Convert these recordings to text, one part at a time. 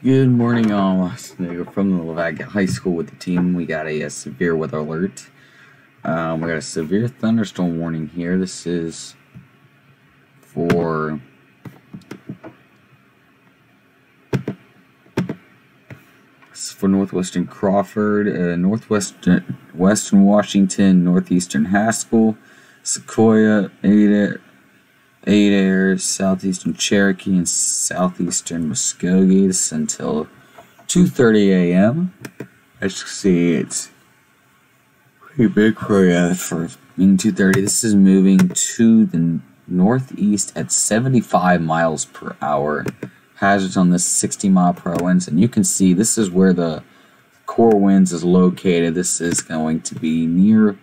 Good morning, all. Daigle from the Lavaga High School with the team. We got a severe weather alert. We got a severe thunderstorm warning here. This is for northwestern Crawford, northwestern Western Washington, northeastern Haskell, Sequoia, Adair, southeastern Cherokee, and southeastern Muskogee. This is until 2:30 a.m. As you can see, it's pretty big for being 2:30. This is moving to the northeast at 75 miles per hour. Hazards on this 60-mile-per-hour winds, and you can see this is where the core winds is located. This is going to be near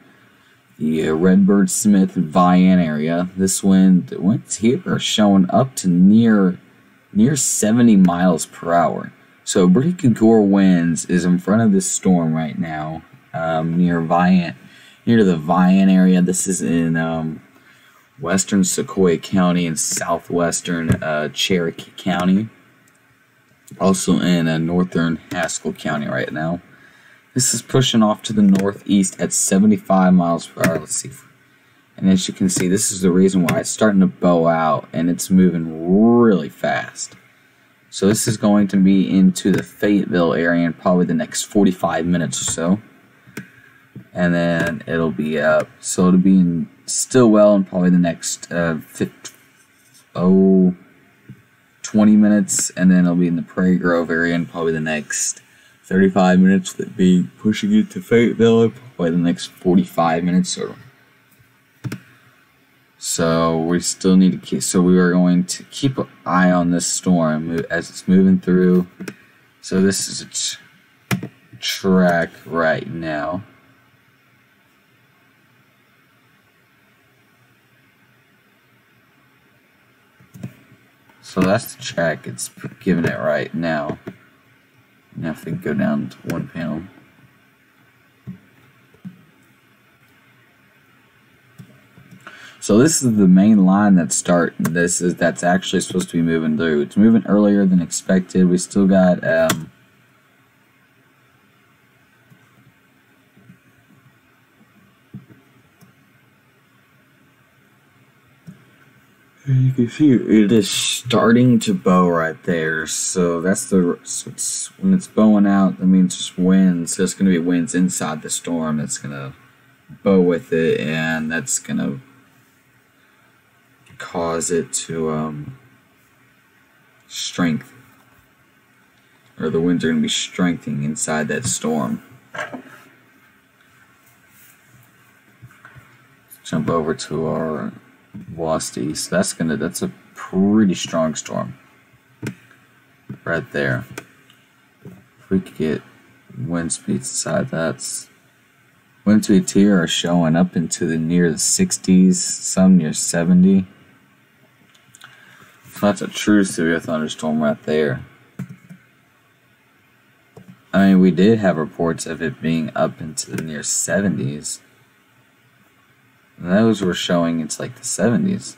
the Redbird, Smith, and Vian area. This wind, the winds here are showing up to near 70 miles per hour. So pretty good core winds is in front of this storm right now, near the Vian area. This is in western Sequoia County and southwestern Cherokee County. Also in northern Haskell County right now. This is pushing off to the northeast at 75 miles per hour. Let's see. And as you can see, this is the reason why it's starting to bow out and it's moving really fast. So this is going to be into the Fayetteville area in probably the next 45 minutes or so. And then it'll be up. So it'll be in Stillwell in probably the next 20 minutes. And then it'll be in the Prairie Grove area in probably the next 35 minutes. That be pushing it to Fayetteville probably the next 45 minutes or so. We still need to keep. So we are going to keep an eye on this storm as it's moving through. So this is its track right now. So that's the track it's giving it right now. Now if we go down to one panel. So this is the main line that's that's actually supposed to be moving through. It's moving earlier than expected. We still got you can see it is starting to bow right there. So that's when it's bowing out, that means just winds. There's going to be winds inside the storm that's going to bow with it, and that's going to cause it to strengthen. Or the winds are going to be strengthening inside that storm. Let's jump over to our velocity. So that's a pretty strong storm right there. If we could get wind speeds inside, that's wind speeds here are showing up into near the 60s, some near 70. So that's a true severe thunderstorm right there. I mean, we did have reports of it being up into the near 70s. And those were showing it's like the 70s.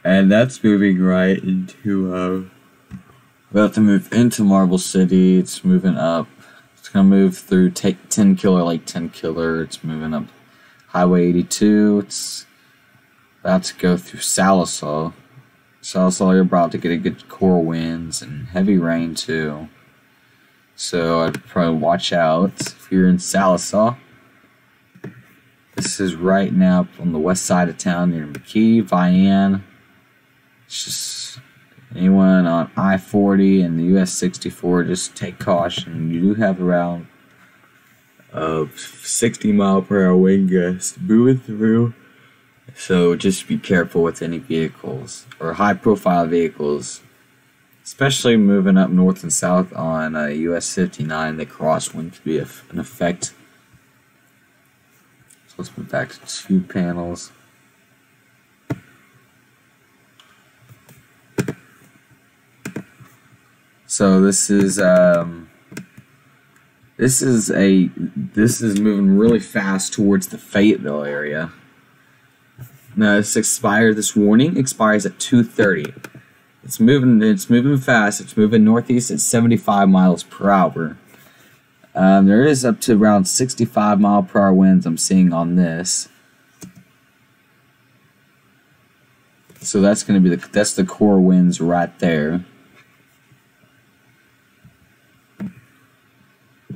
And that's moving right into, about to move into Marble City. It's moving up. It's going to move through 10 Killer, Lake 10 Killer. It's moving up Highway 82. It's about to go through Sallisaw. Sallisaw, you're about to get a good core winds and heavy rain too. So I'd probably watch out if you're in Sallisaw. This is right now on the west side of town near McKee, Vian. It's just anyone on I-40 and the US 64, just take caution. You do have around 60-mile-per-hour wind gusts moving through. So just be careful with any vehicles or high-profile vehicles. Especially moving up north and south on US 59, the crosswind could be an effect. So let's move back to 2 panels. So this is This is moving really fast towards the Fayetteville area. Now this warning expires at 2:30. It's moving fast. It's moving northeast at 75 miles per hour. There is up to around 65 mile per hour winds I'm seeing on this. So that's going to be that's the core winds right there.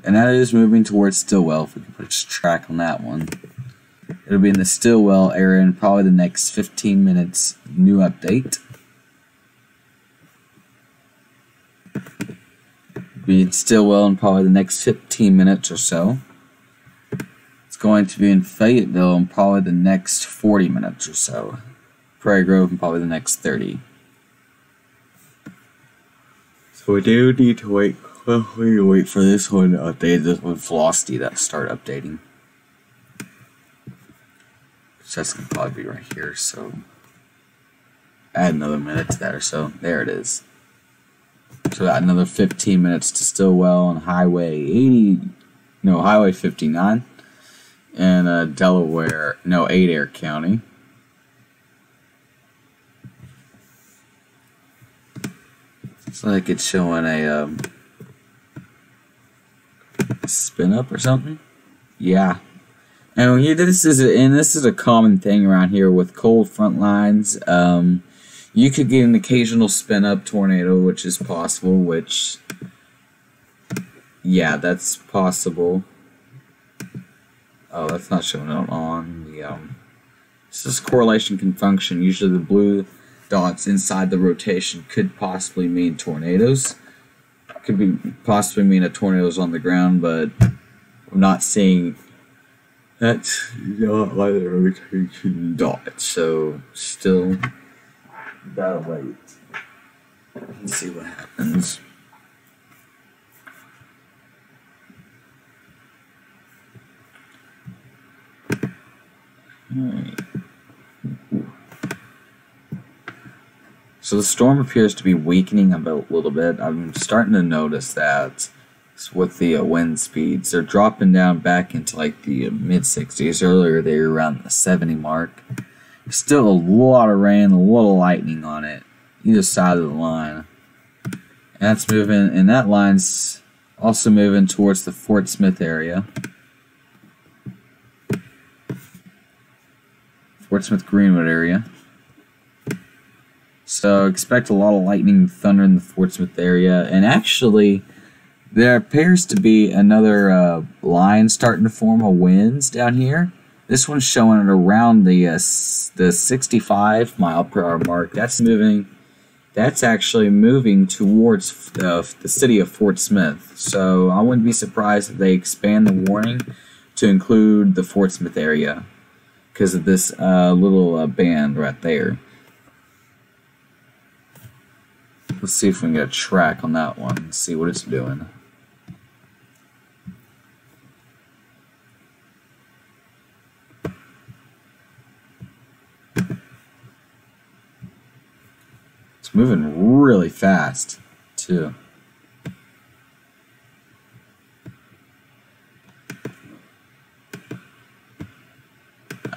And that is moving towards Stillwell, if we can put a track on that one. It'll be in the Stillwell area in probably the next 15 minutes. New update. Be in Stillwell in probably the next 15 minutes or so. It's going to be in Fayetteville in probably the next 40 minutes or so. Prairie Grove in probably the next 30. So we do need to wait. Well, we need to wait for this one to update. This one Velocity that start updating. So that's gonna probably be right here. So add another minute to that or so. There it is. So add another 15 minutes to Stillwell on Highway 59 and Adair County. It's like it's showing a spin up or something. Yeah. And this is a common thing around here with cold front lines. You could get an occasional spin up tornado, which is possible, yeah, that's possible. Oh, that's not showing up on the this is correlation can function. Usually the blue dots inside the rotation could possibly mean tornadoes. Could be possibly mean a tornado's on the ground, but I'm not seeing that's not like the rotation dot. So still gotta wait and see what happens. Alright. So the storm appears to be weakening a little bit. I'm starting to notice that with the wind speeds. They're dropping down back into like the mid-60s. Earlier they were around the 70 mark. Still a lot of rain, a lot of lightning on it, either side of the line. And that's moving, and that line's also moving towards the Fort Smith area. Fort Smith Greenwood area. So expect a lot of lightning and thunder in the Fort Smith area. And actually, there appears to be another line starting to form of winds down here. This one's showing it around the 65 mile per hour mark. That's moving. That's actually moving towards the city of Fort Smith. So I wouldn't be surprised if they expand the warning to include the Fort Smith area because of this little band right there. Let's see if we can get a track on that one and see what it's doing. It's moving really fast, too.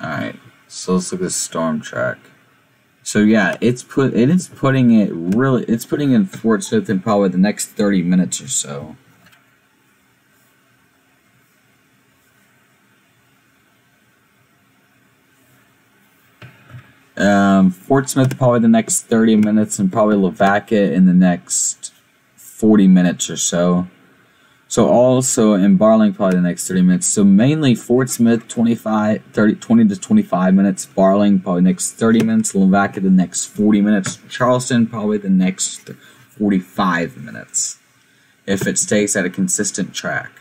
Alright, so let's look at the storm track. So yeah, it's putting in Fort Smith in probably the next 30 minutes or so. Fort Smith probably the next 30 minutes, and probably Lavaca in the next 40 minutes or so. So also in Barling probably the next 30 minutes. So mainly Fort Smith 20 to 25 minutes. Barling probably next 30 minutes. Lavaca the next 40 minutes. Charleston probably the next 45 minutes. If it stays at a consistent track.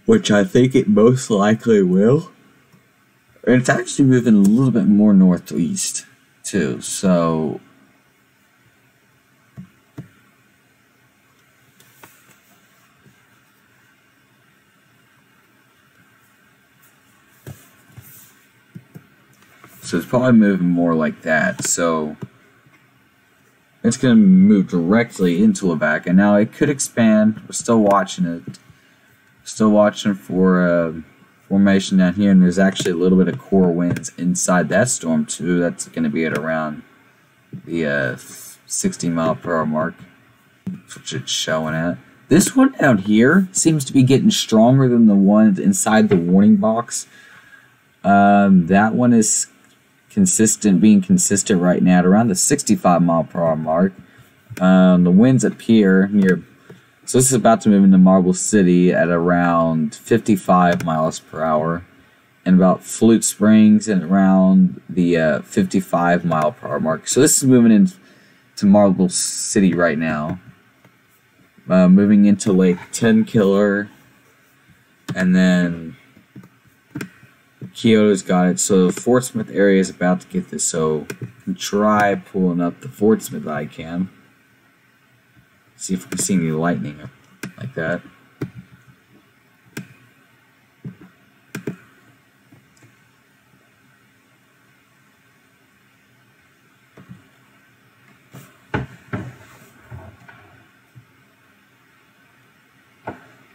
Which I think it most likely will. And it's actually moving a little bit more northeast too. So it's probably moving more like that. So it's going to move directly into Levack, and now it could expand. We're still watching it. Still watching for formation down here, and there's actually a little bit of core winds inside that storm too. That's going to be at around the 60 mile per hour mark, which it's showing at. This one down here seems to be getting stronger than the one inside the warning box. That one is being consistent right now at around the 65 mile per hour mark. The winds up here near, so this is about to move into Marble City at around 55 miles per hour, and about Flute Springs and around the 55 mile per hour mark. So this is moving into Marble City right now. Moving into Lake Tenkiller, and then Kyoto's got it. So the Fort Smith area is about to get this. So I can try pulling up the Fort Smith ICAM. See if we can see any lightning like that.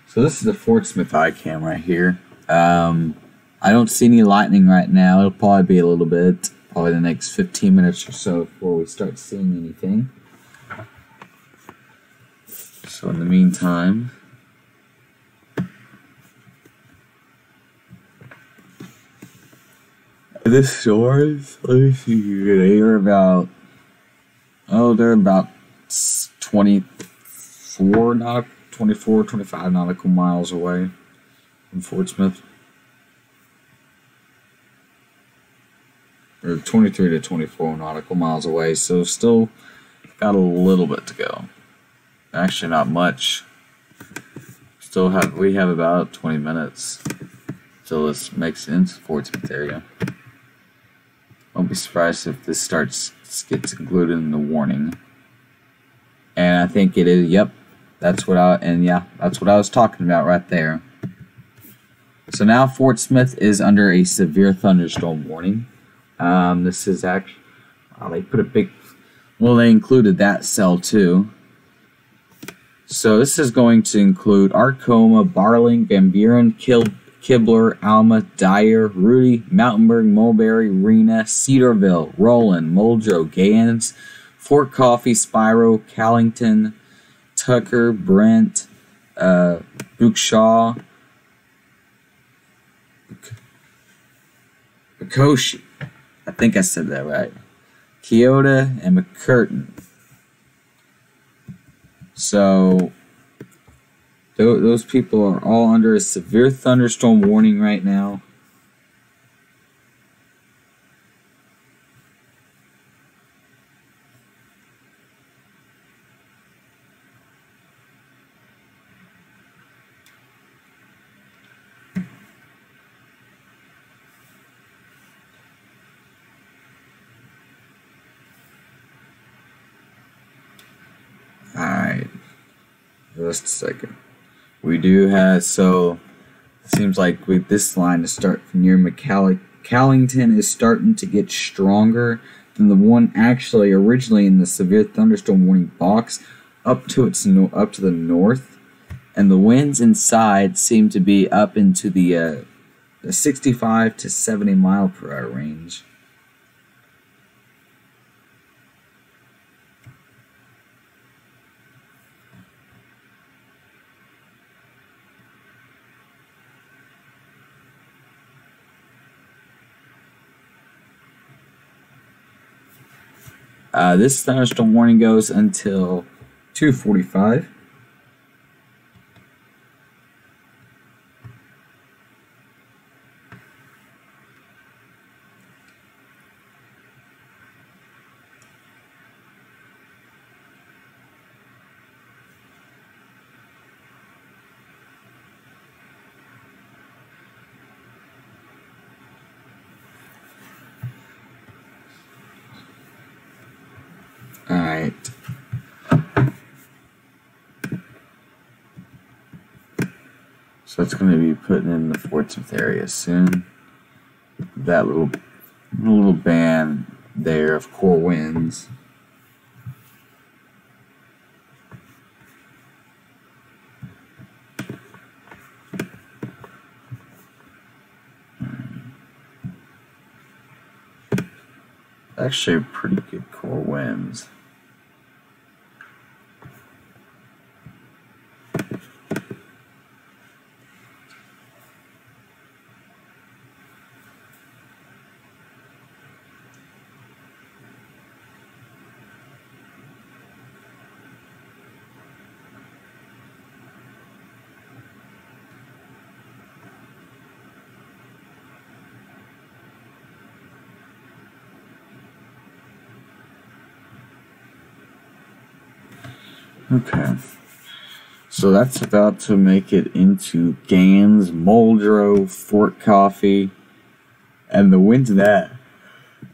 So this is the Fort Smith ICAM right here. I don't see any lightning right now. It'll probably be a little bit, probably the next 15 minutes or so before we start seeing anything. So in the meantime, the stores, let me see, they're about 25 nautical miles away from Fort Smith. Or 23 to 24 nautical miles away, so still got a little bit to go. Actually, not much. We have about 20 minutes till this makes it into the Fort Smith area. Won't be surprised if this gets included in the warning. And I think it is. Yep, that's what I was talking about right there. So now Fort Smith is under a severe thunderstorm warning. This is actually, they put a big, they included that cell too. So this is going to include Arkoma, Barling, Van Buren, Kibler, Alma, Dyer, Rudy, Mountainburg, Mulberry, Rena, Cedarville, Roland, Muldrow, Gans, Fort Coffee, Spiro, Callington, Tucker, Brent, Bookshaw, Bakoshi. I think I said that right. Kyoto and McCurtain. So those people are all under a severe thunderstorm warning right now. Alright, just a second. We do have, so it seems like this line is starting near Callington is starting to get stronger than the one actually originally in the severe thunderstorm warning box up to the north, and the winds inside seem to be up into the 65 to 70 mile per hour range. This thunderstorm warning goes until 2:45. Alright. So it's going to be putting in the Fort Smith area soon. That little band there of core winds. actually pretty good core winds. Okay, so that's about to make it into Gans, Muldrow, Fort Coffee, and the winds of that.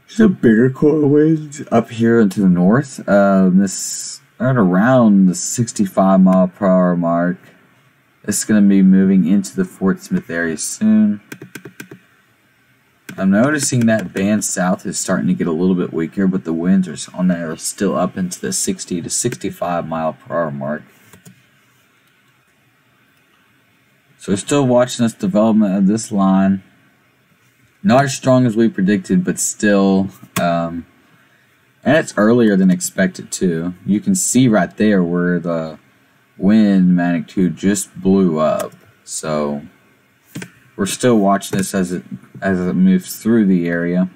There's a bigger core wind up here into the north. This right around the 65-mile-per-hour mark. It's going to be moving into the Fort Smith area soon. I'm noticing that band south is starting to get a little bit weaker, but the winds are still up into the 60 to 65-mile-per-hour mark. So we're still watching this development of this line. Not as strong as we predicted, but still, and it's earlier than expected too. You can see right there where the wind magnitude just blew up. So we're still watching this as it moves through the area.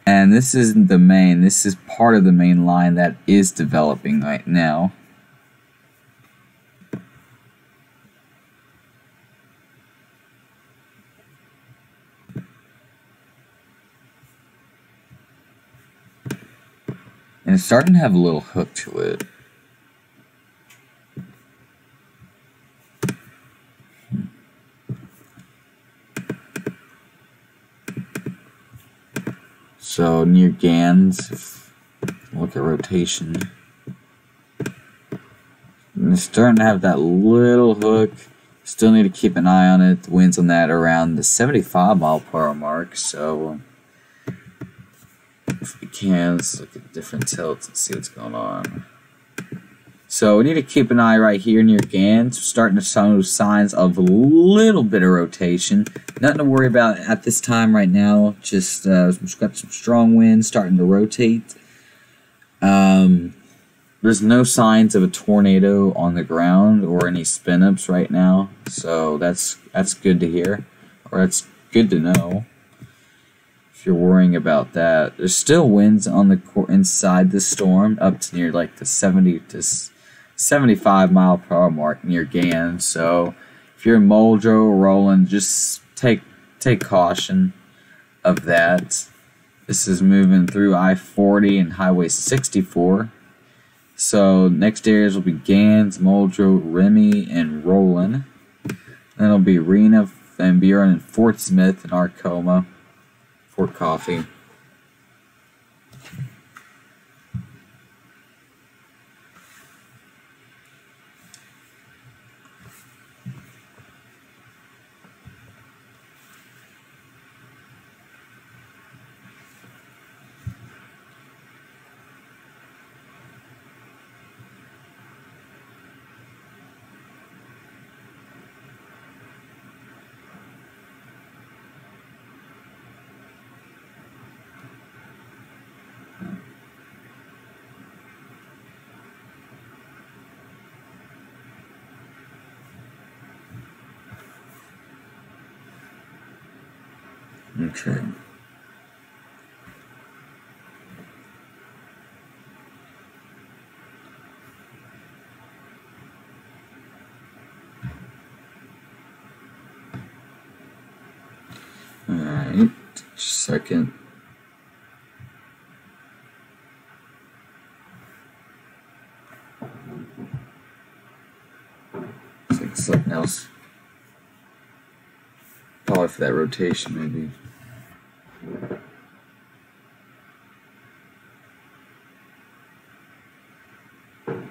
And this isn't the main, this is part of the main line that is developing right now. And it's starting to have a little hook to it. So near Gans, look at rotation. And it's starting to have that little hook. Still need to keep an eye on it. The winds on that around the 75-mile-per-hour mark. So if we can, let's look at different tilts and see what's going on. So we need to keep an eye right here near Gans. Starting to show signs of a little bit of rotation. Nothing to worry about at this time right now. Just we've got some strong winds starting to rotate. There's no signs of a tornado on the ground or any spin-ups right now. So that's good to hear, or that's good to know. If you're worrying about that, there's still winds on the inside the storm up to near like the 70 to 75-mile-per-hour mark near Gans. So if you're in Muldrow or Roland, just take caution of that. This is moving through I-40 and Highway 64. So next areas will be Gans, Muldrow, Remy, and Roland. Then it'll be Rena, Van Buren, and Fort Smith, and Arcoma, Fort Coffee. Okay. Alright, just a second. It's like something else. Probably for that rotation, maybe.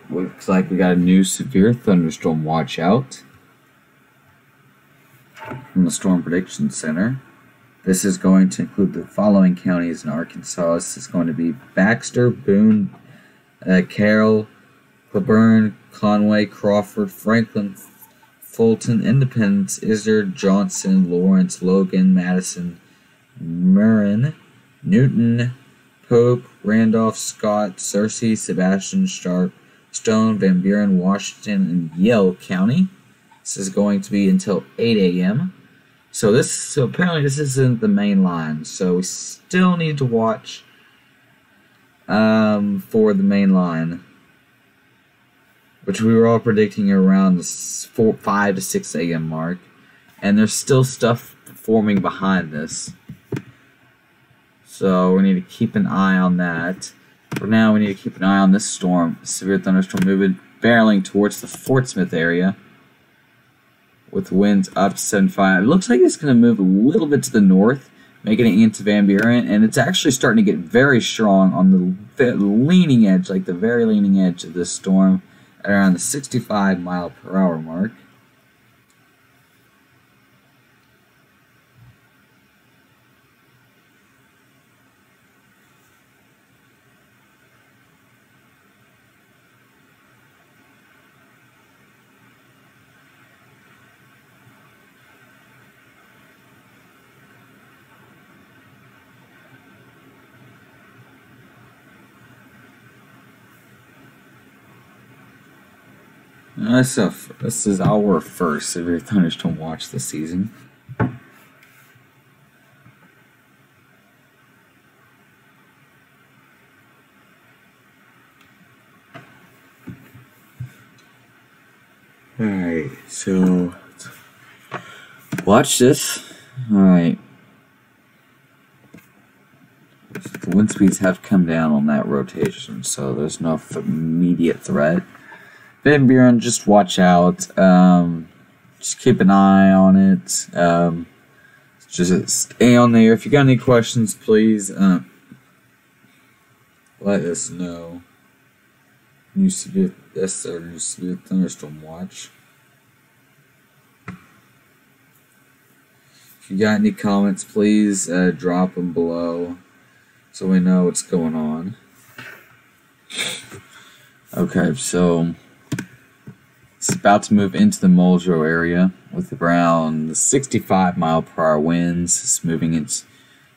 Looks like we got a new severe thunderstorm watch out from the Storm Prediction Center. This is going to include the following counties in Arkansas. This is going to be Baxter, Boone, Carroll, Cleburne, Conway, Crawford, Franklin, Fulton, Independence, Izzard, Johnson, Lawrence, Logan, Madison, Marin, Newton, Pope, Randolph, Scott, Searcy, Sebastian, Sharp, Stone, Van Buren, Washington, and Yell County. This is going to be until 8 a.m. So apparently this isn't the main line. So we still need to watch for the main line, which we were all predicting around the 5 to 6 a.m. mark. And there's still stuff forming behind this. So we need to keep an eye on that. For now, we need to keep an eye on this storm. Severe thunderstorm moving, barreling towards the Fort Smith area, with winds up to 75. It looks like it's going to move a little bit to the north, making it into Van Buren, and it's actually starting to get very strong on the leaning edge, like the very leaning edge of this storm, at around the 65-mile-per-hour mark. This is our first severe thunderstorm watch this season. Alright, so watch this. Alright. The wind speeds have come down on that rotation, so there's no immediate threat. Van Buren, just watch out. Just keep an eye on it. Just stay on there. If you got any questions, please let us know. New severe thunderstorm watch. If you got any comments, please drop them below so we know what's going on. Okay, so it's about to move into the Muldrow area with around 65-mile-per-hour winds. It's moving into,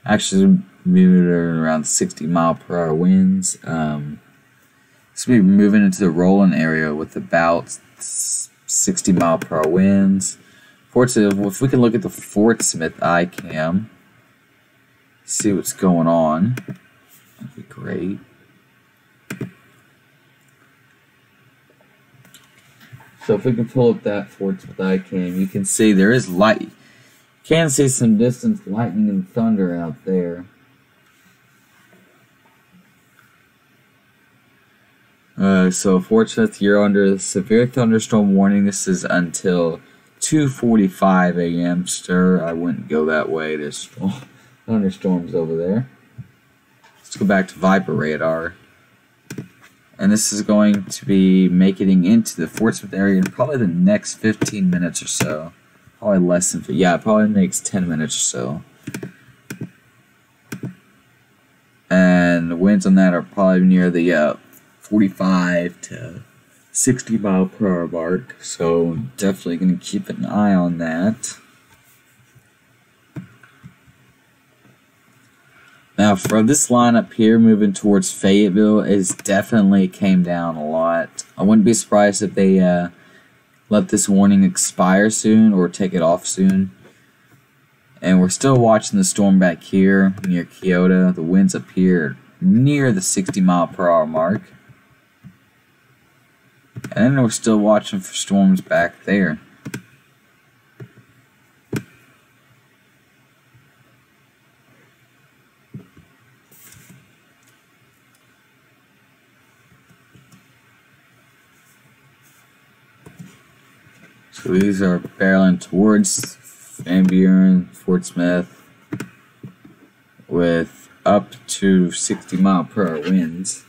actually moving around 60-mile-per-hour winds. It's going to be moving into the Roland area with about 60-mile-per-hour winds. If we can look at the Fort Smith ICAM, see what's going on, that'd be great. So if we can pull up that Fort Smith ICAM, you can see there is light. You can see some distant lightning and thunder out there. So Fort Smith, you're under severe thunderstorm warning. This is until 2:45 a.m. Sir, I wouldn't go that way. There's thunderstorms over there. Let's go back to Viper radar. And this is going to be making it into the Fort Smith area in probably the next 15 minutes or so. Probably less than, yeah, it probably makes 10 minutes or so. And the winds on that are probably near the 45 to 60-mile-per-hour mark. So definitely going to keep an eye on that. Now, for this line up here, moving towards Fayetteville, is definitely came down a lot. I wouldn't be surprised if they let this warning expire soon or take it off soon. And we're still watching the storm back here near Kyoto. The winds up here near the 60-mile-per-hour mark. And then we're still watching for storms back there. So these are barreling towards Van Buren, Fort Smith, with up to 60-mile-per-hour winds.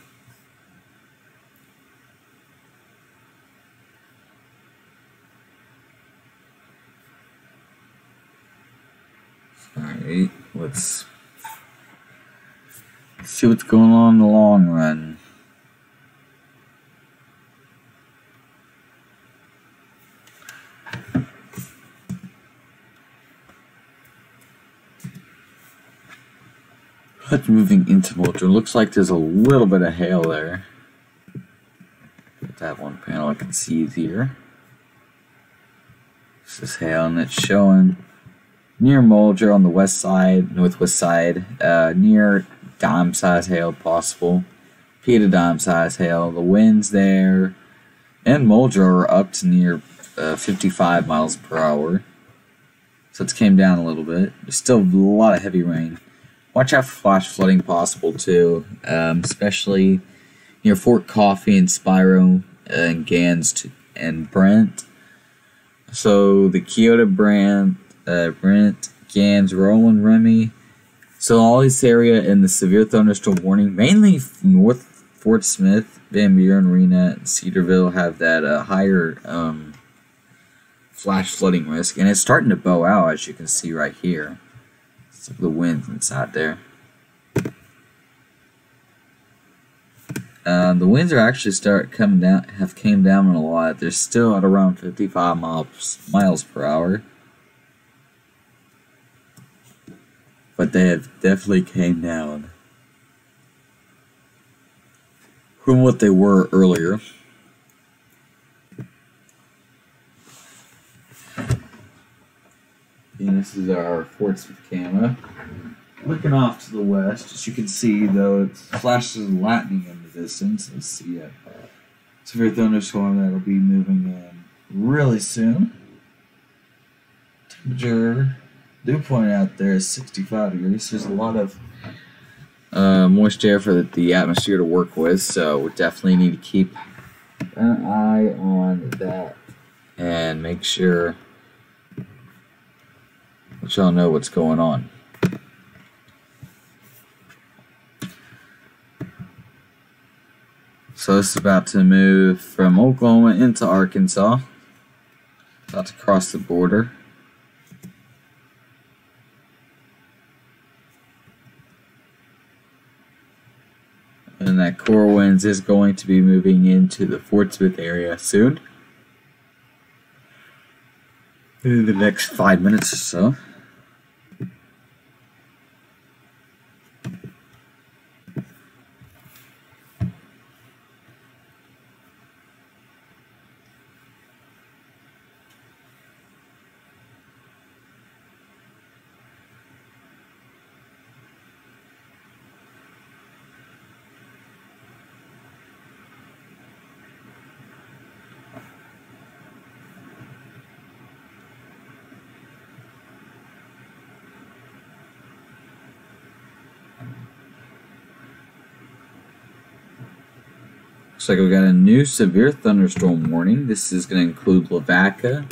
Alright, let's see what's going on in the long run. But moving into Mulcher, looks like there's a little bit of hail there. That one panel I can see easier. This is hail, and it's showing near Mulcher on the west side, northwest side, near dime-size hail possible. Peta dime-size hail. The winds there and Mulcher are up to near 55 miles per hour. So it's came down a little bit. There's still a lot of heavy rain. Watch out for flash flooding possible too, especially near Fort Coffee and Spiro and Gans and Brent. So the Kyoto, Brent, Gans, Roland, Remy. So all this area in the severe thunderstorm warning, mainly north Fort Smith, Van Buren, Rena, and Cedarville have that higher flash flooding risk, and it's starting to bow out as you can see right here. It's the wind inside there. The winds are actually came down a lot. They're still at around 55 miles per hour. But they have definitely came down from what they were earlier. And this is our Fort Smith camera. Looking off to the west, as you can see, though, it flashes lightning in the distance. Let's see a severe thunderstorm that'll be moving in really soon. Temperature, dew point out there is 65 degrees. There's a lot of moist air for the atmosphere to work with, so we definitely need to keep an eye on that and make sure that y'all know what's going on. So this is about to move from Oklahoma into Arkansas. About to cross the border. And that core winds is going to be moving into the Fort Smith area soon. In the next 5 minutes or so. Looks like we got a new severe thunderstorm warning. This is going to include Lavaca,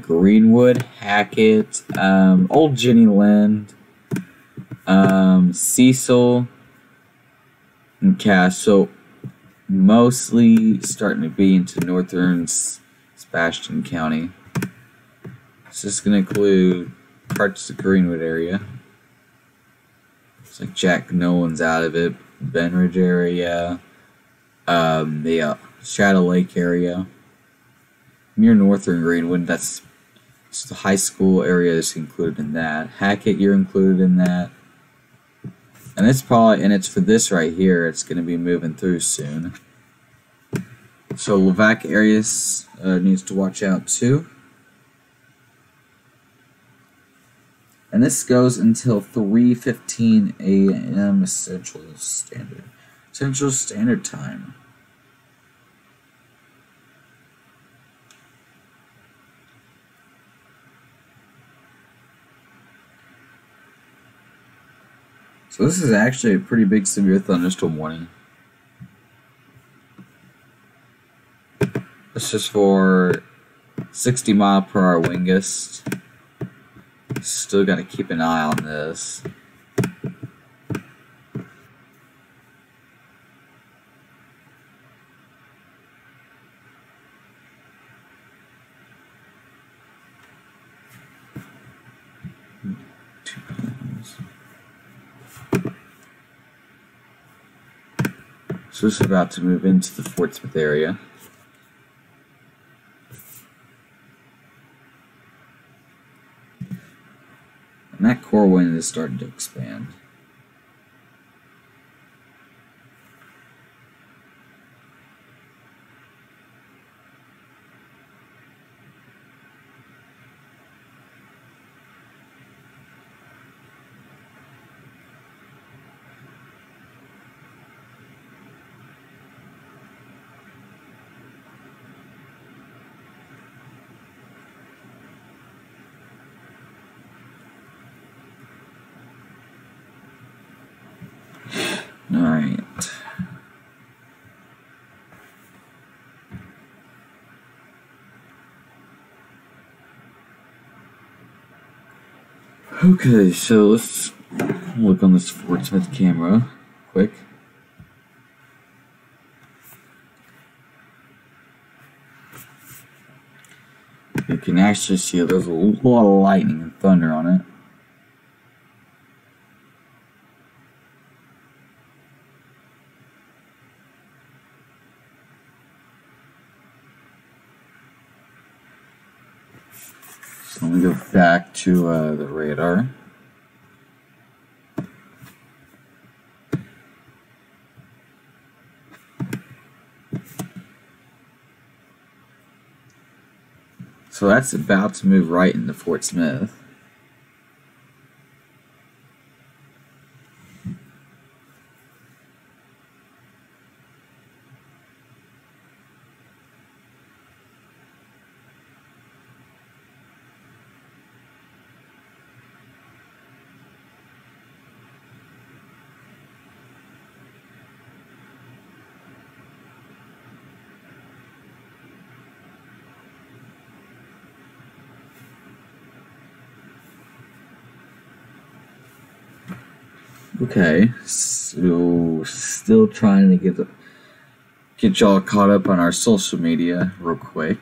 Greenwood, Hackett, Old Jenny Lind, Cecil, and Castle. Mostly starting to be into northern Sebastian County. This is going to include parts of the Greenwood area. Looks like Jack Nolan's out of it. Benridge area. The Shadow Lake area. Near northern Greenwood, that's the high school area is included in that. Hackett, you're included in that. And it's for this right here, it's going to be moving through soon. So Lavaca areas needs to watch out too. And this goes until 3:15 a.m. Central Standard Time. So this is actually a pretty big severe thunderstorm warning. This is for 60 mile per hour wind gust. Still got to keep an eye on this. So this is about to move into the Fort Smith area. And that core wind is starting to expand. Alright. Okay, so let's look on this Fort Smith camera quick. You can actually see there's a lot of lightning and thunder on it. So let me go back to the radar. So that's about to move right into Fort Smith. Okay, so still trying to get y'all caught up on our social media real quick.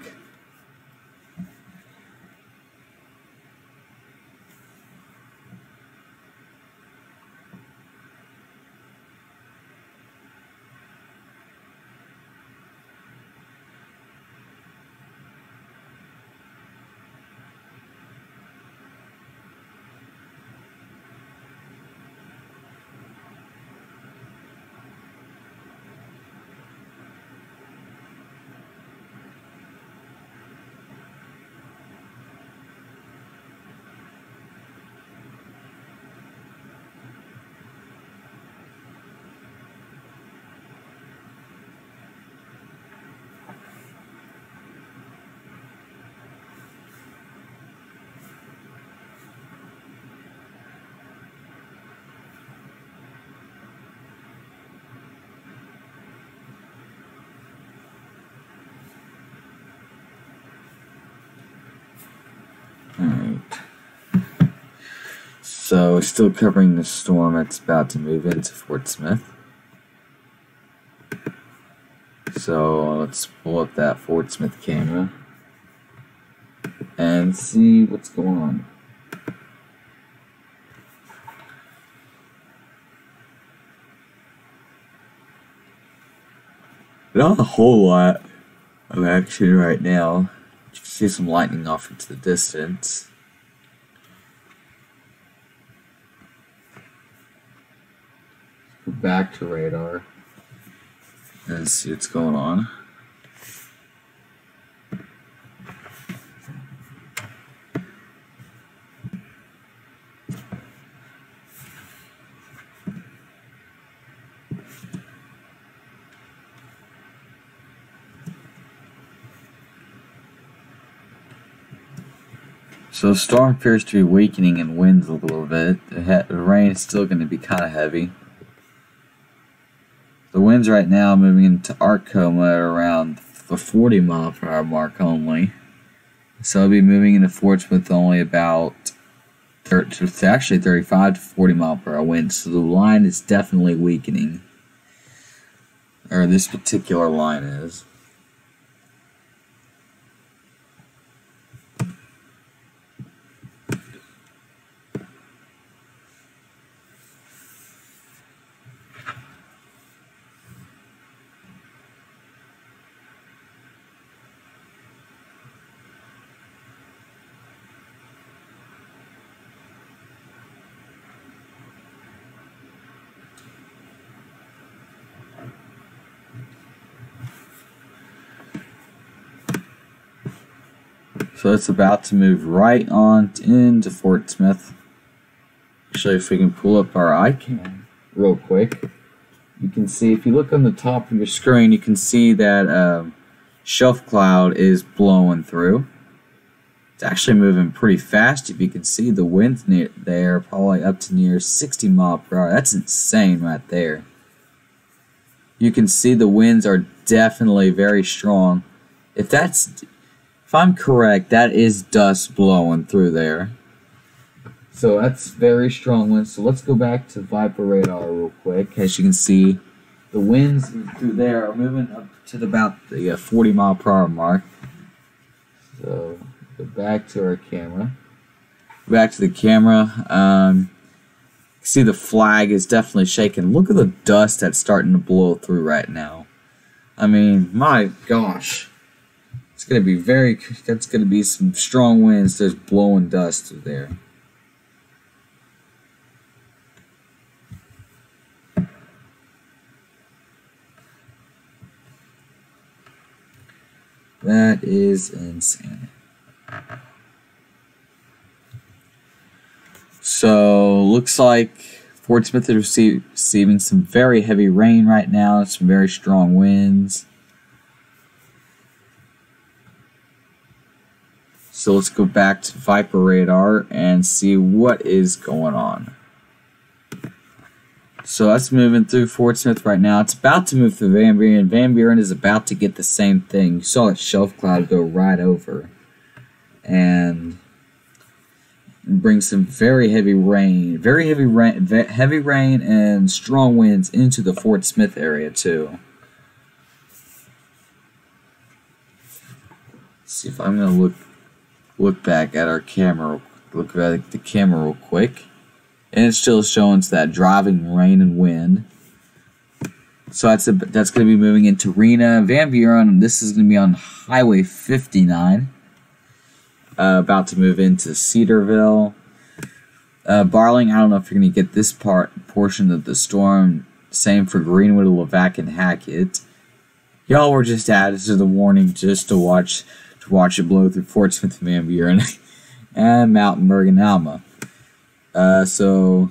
Alright. So, still covering the storm that's about to move into Fort Smith. So, let's pull up that Fort Smith camera and see what's going on. Not a whole lot of action right now. You can see some lightning off into the distance. Go back to radar and see what's going on. So the storm appears to be weakening in winds a little bit. The rain is still going to be kind of heavy. The winds right now moving into Arcoma at around the 40 mile per hour mark only. So it'll be moving into Fort Smith only about 35 to 40 mile per hour winds. So the line is definitely weakening. Or this particular line is. So it's about to move right on into Fort Smith. Actually, if we can pull up our icon real quick, you can see, if you look on the top of your screen, you can see that shelf cloud is blowing through. It's actually moving pretty fast. If you can see the winds near there, probably up to near 60 mile per hour. That's insane right there. you can see the winds are definitely very strong. If I'm correct, that is dust blowing through there. So that's very strong winds. So let's go back to Viper radar real quick. As you can see, the winds through there are moving up to about the 40 mile per hour mark. So go back to our camera. Back to the camera. See the flag is definitely shaking. Look at the dust that's starting to blow through right now. I mean, my gosh. It's going to be that's going to be some strong winds. There's blowing dust through there. That is insane. So, looks like Fort Smith is receiving some very heavy rain right now, some very strong winds. So let's go back to Viper radar and see what is going on. So that's moving through Fort Smith right now. It's about to move through Van Buren. Van Buren is about to get the same thing. You saw a shelf cloud go right over and bring some very heavy rain, heavy rain and strong winds into the Fort Smith area too. Let's see if I'm gonna look back at our camera, look at the camera real quick. And it's still showing us that driving rain and wind. So that's going to be moving into Rena, Van Buren. This is going to be on Highway 59. About to move into Cedarville. Barling, I don't know if you're going to get this portion of the storm. Same for Greenwood, Levack, and Hackett. Y'all were just added to the warning just to watch it blow through Fort Smith, Van Buren, and Mountainburg and Alma. So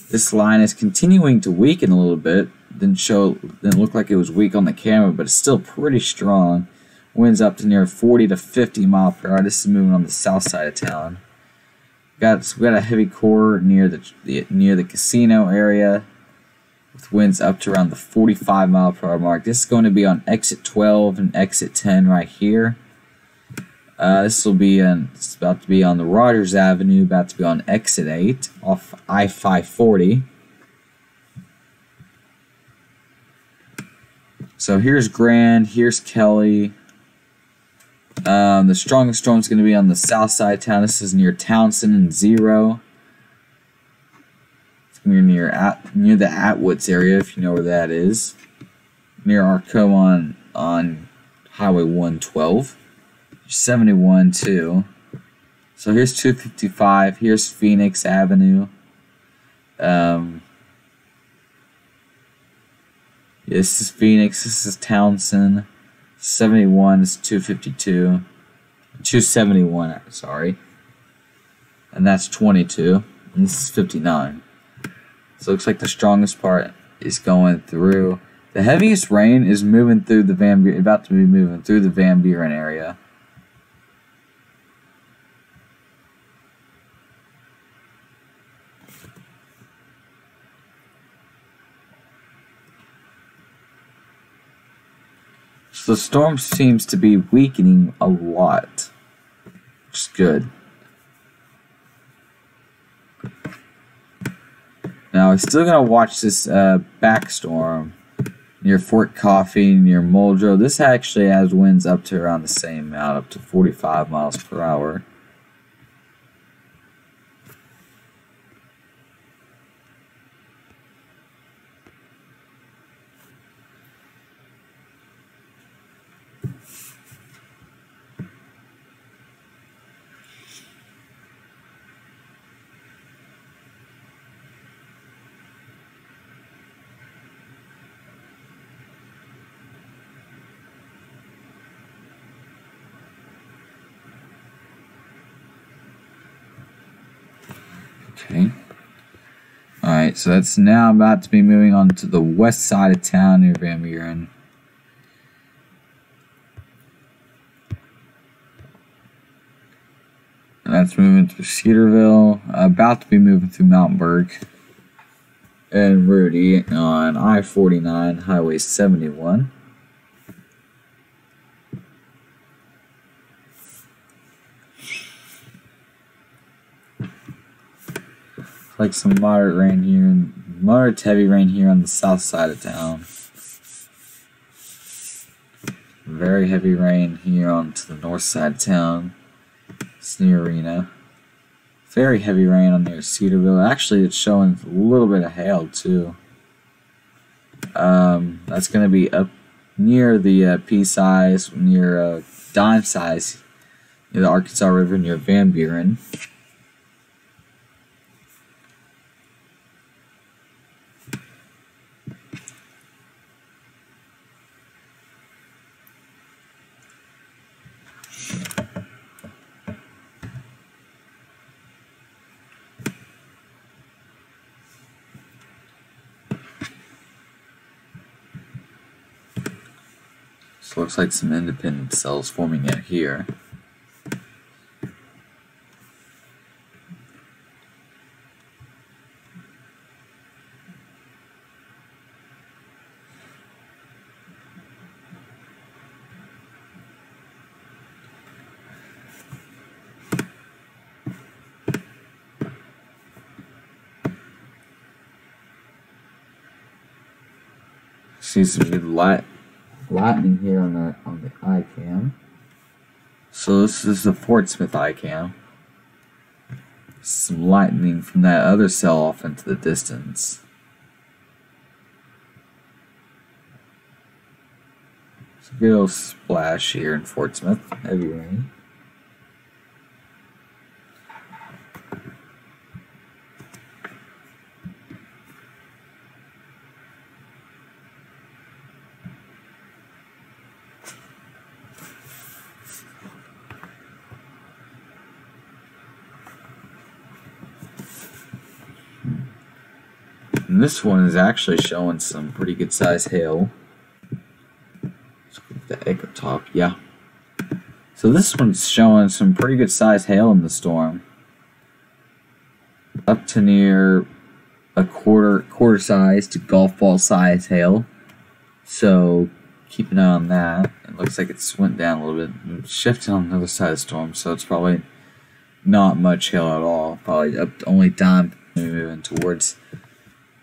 this line is continuing to weaken a little bit. Didn't look like it was weak on the camera, but it's still pretty strong. Winds up to near 40 to 50 mile per hour. This is moving on the south side of town. We got a heavy core near the casino area, with winds up to around the 45 mile per hour mark. This is going to be on exit 12 and exit 10 right here. This will be it's about to be on the Rogers Avenue, about to be on exit 8 off I-540. So here's Grand, here's Kelly. The strongest storm is going to be on the south side of town. This is near Townsend and Zero. It's near the Atwoods area, if you know where that is. Near Arco on Highway 112. 71 too. So here's 255. Here's Phoenix Avenue. This is Phoenix. This is Townsend. 71 is 252. 271. Sorry. And that's 22. And this is 59. So it looks like the strongest part is going through. The heaviest rain is moving through the about to be moving through the Van Buren area. So the storm seems to be weakening a lot, which is good. Now we're still gonna watch this back storm near Fort Coffee, near Muldrow. This actually has winds up to around the same amount, up to 45 miles per hour. Okay. Alright, so that's now about to be moving on to the west side of town near Van Buren. And that's moving through Cedarville. About to be moving through Mountainburg. and Rudy on I-49, Highway 71. Like some moderate rain here, and moderate to heavy rain here on the south side of town. Very heavy rain here on to the north side of town. It's near Arena. Very heavy rain on near Cedarville. Actually, it's showing a little bit of hail too. That's going to be up near the pea size, near dime size, near the Arkansas River, near Van Buren. So looks like some independent cells forming out here. See some good lightning here on the iCam. So this is the Fort Smith iCam. Some lightning from that other cell off into the distance. It's a good old splash here in Fort Smith. Heavy rain. And this one is actually showing some pretty good sized hail. Let's click the echo top, yeah. So this one's showing some pretty good sized hail in the storm. Up to near a quarter size to golf ball size hail. So keep an eye on that. It looks like it's went down a little bit and shifted on the other side of the storm, so it's probably not much hail at all. Probably up to only dime moving towards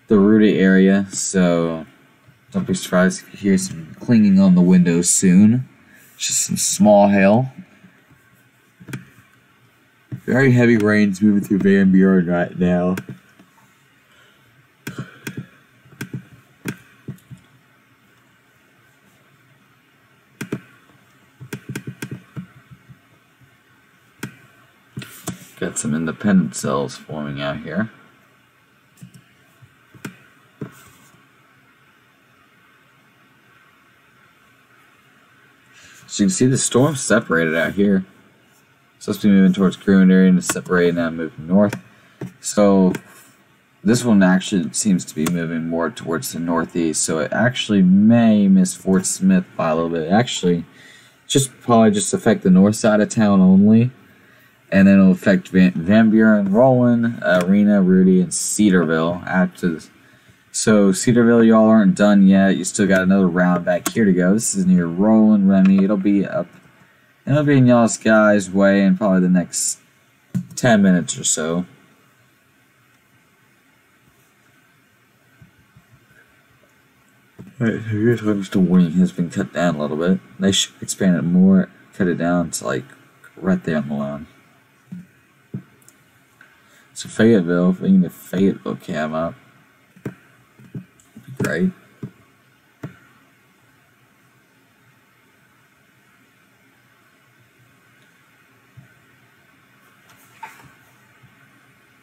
the Rudy area, so don't be surprised if you hear some clinging on the windows soon. Just some small hail. Very heavy rains moving through Van Buren right now. Got some independent cells forming out here. So you can see the storm separated out here. It's supposed to be moving towards Gruen area and it's separating now moving north. So this one actually seems to be moving more towards the northeast. So it actually may miss Fort Smith by a little bit. Actually, probably just affect the north side of town only. And then it'll affect Van Buren, Roland, Arena, Rudy, and Cedarville after this. So Cedarville, y'all aren't done yet. You still got another round back here to go. This is near Roland, Remy. It'll be up. It'll be in y'all's guys' way in probably the next 10 minutes or so. Alright, so here's what the warning has been cut down a little bit. They should expand it more, cut it down to like right there on the line. So Fayetteville, if we can get Fayetteville cam up. Great.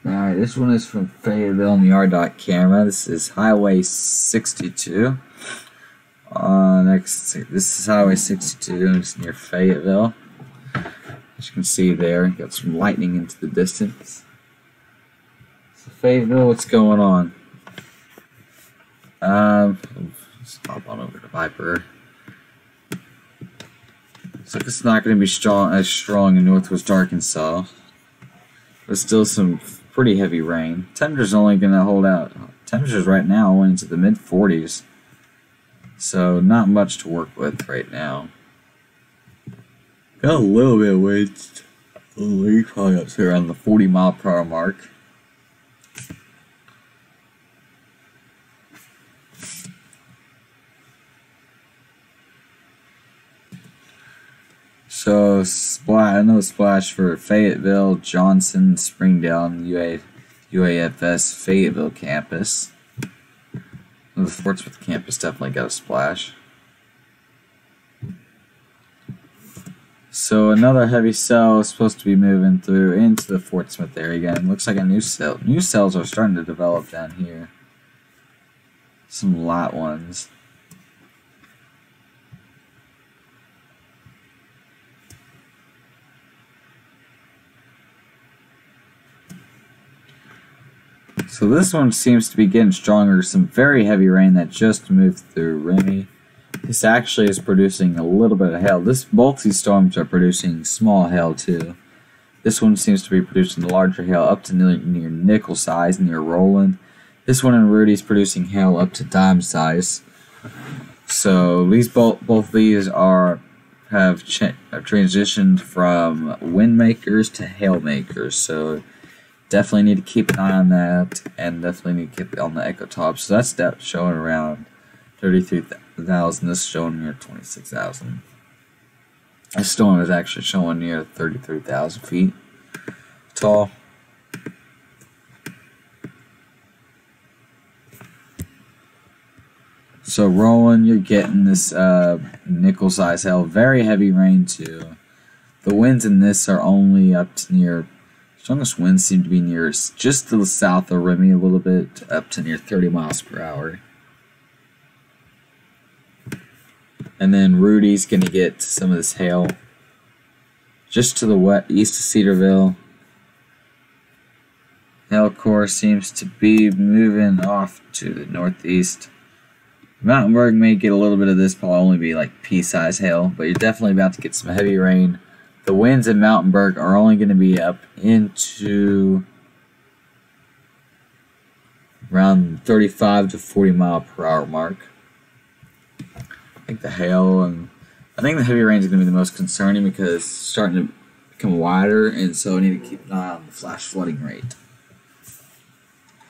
Alright, this one is from Fayetteville on the R.dot camera. This is Highway 62. This is Highway 62 and it's near Fayetteville. As you can see there, got some lightning into the distance. So Fayetteville, what's going on? Let's hop on over to Viper. So it's not going to be as strong in Northwest Arkansas. There's still some pretty heavy rain. Temperature's only going to hold out. Temperatures right now went into the mid-40s. So not much to work with right now. Got a little bit of wind. Probably up to around the 40-mile-per-hour mark. So, another splash for Fayetteville, Johnson, Springdale, and UAFS Fayetteville campus. The Fort Smith campus definitely got a splash. So another heavy cell is supposed to be moving through into the Fort Smith area again. Looks like a new cell. New cells are starting to develop down here. Some light ones. So this one seems to be getting stronger. Some very heavy rain that just moved through Remy. This actually is producing a little bit of hail. Both these storms are producing small hail too. This one seems to be producing the larger hail up to near nickel size, near Roland. This one in Rudy is producing hail up to dime size. So these both these have transitioned from wind makers to hail makers. So definitely need to keep an eye on that, and definitely need to keep it on the echo top. So that's showing around 33,000. This is showing near 26,000. This storm is actually showing near 33,000 feet tall. So Roland, you're getting this nickel size hail, very heavy rain too. The winds in this are only up to near. Strongest winds seem to be near just to the south of Remy a little bit, up to near 30 miles per hour. And then Rudy's going to get some of this hail just to the east of Cedarville. Hail core seems to be moving off to the northeast. Mountainburg may get a little bit of this, but it'll only be like pea-sized hail, but you're definitely about to get some heavy rain. The winds in Mountainburg are only going to be up into around 35 to 40 mile per hour mark. I think the heavy rain is going to be the most concerning because it's starting to become wider, and so I need to keep an eye on the flash flooding rate.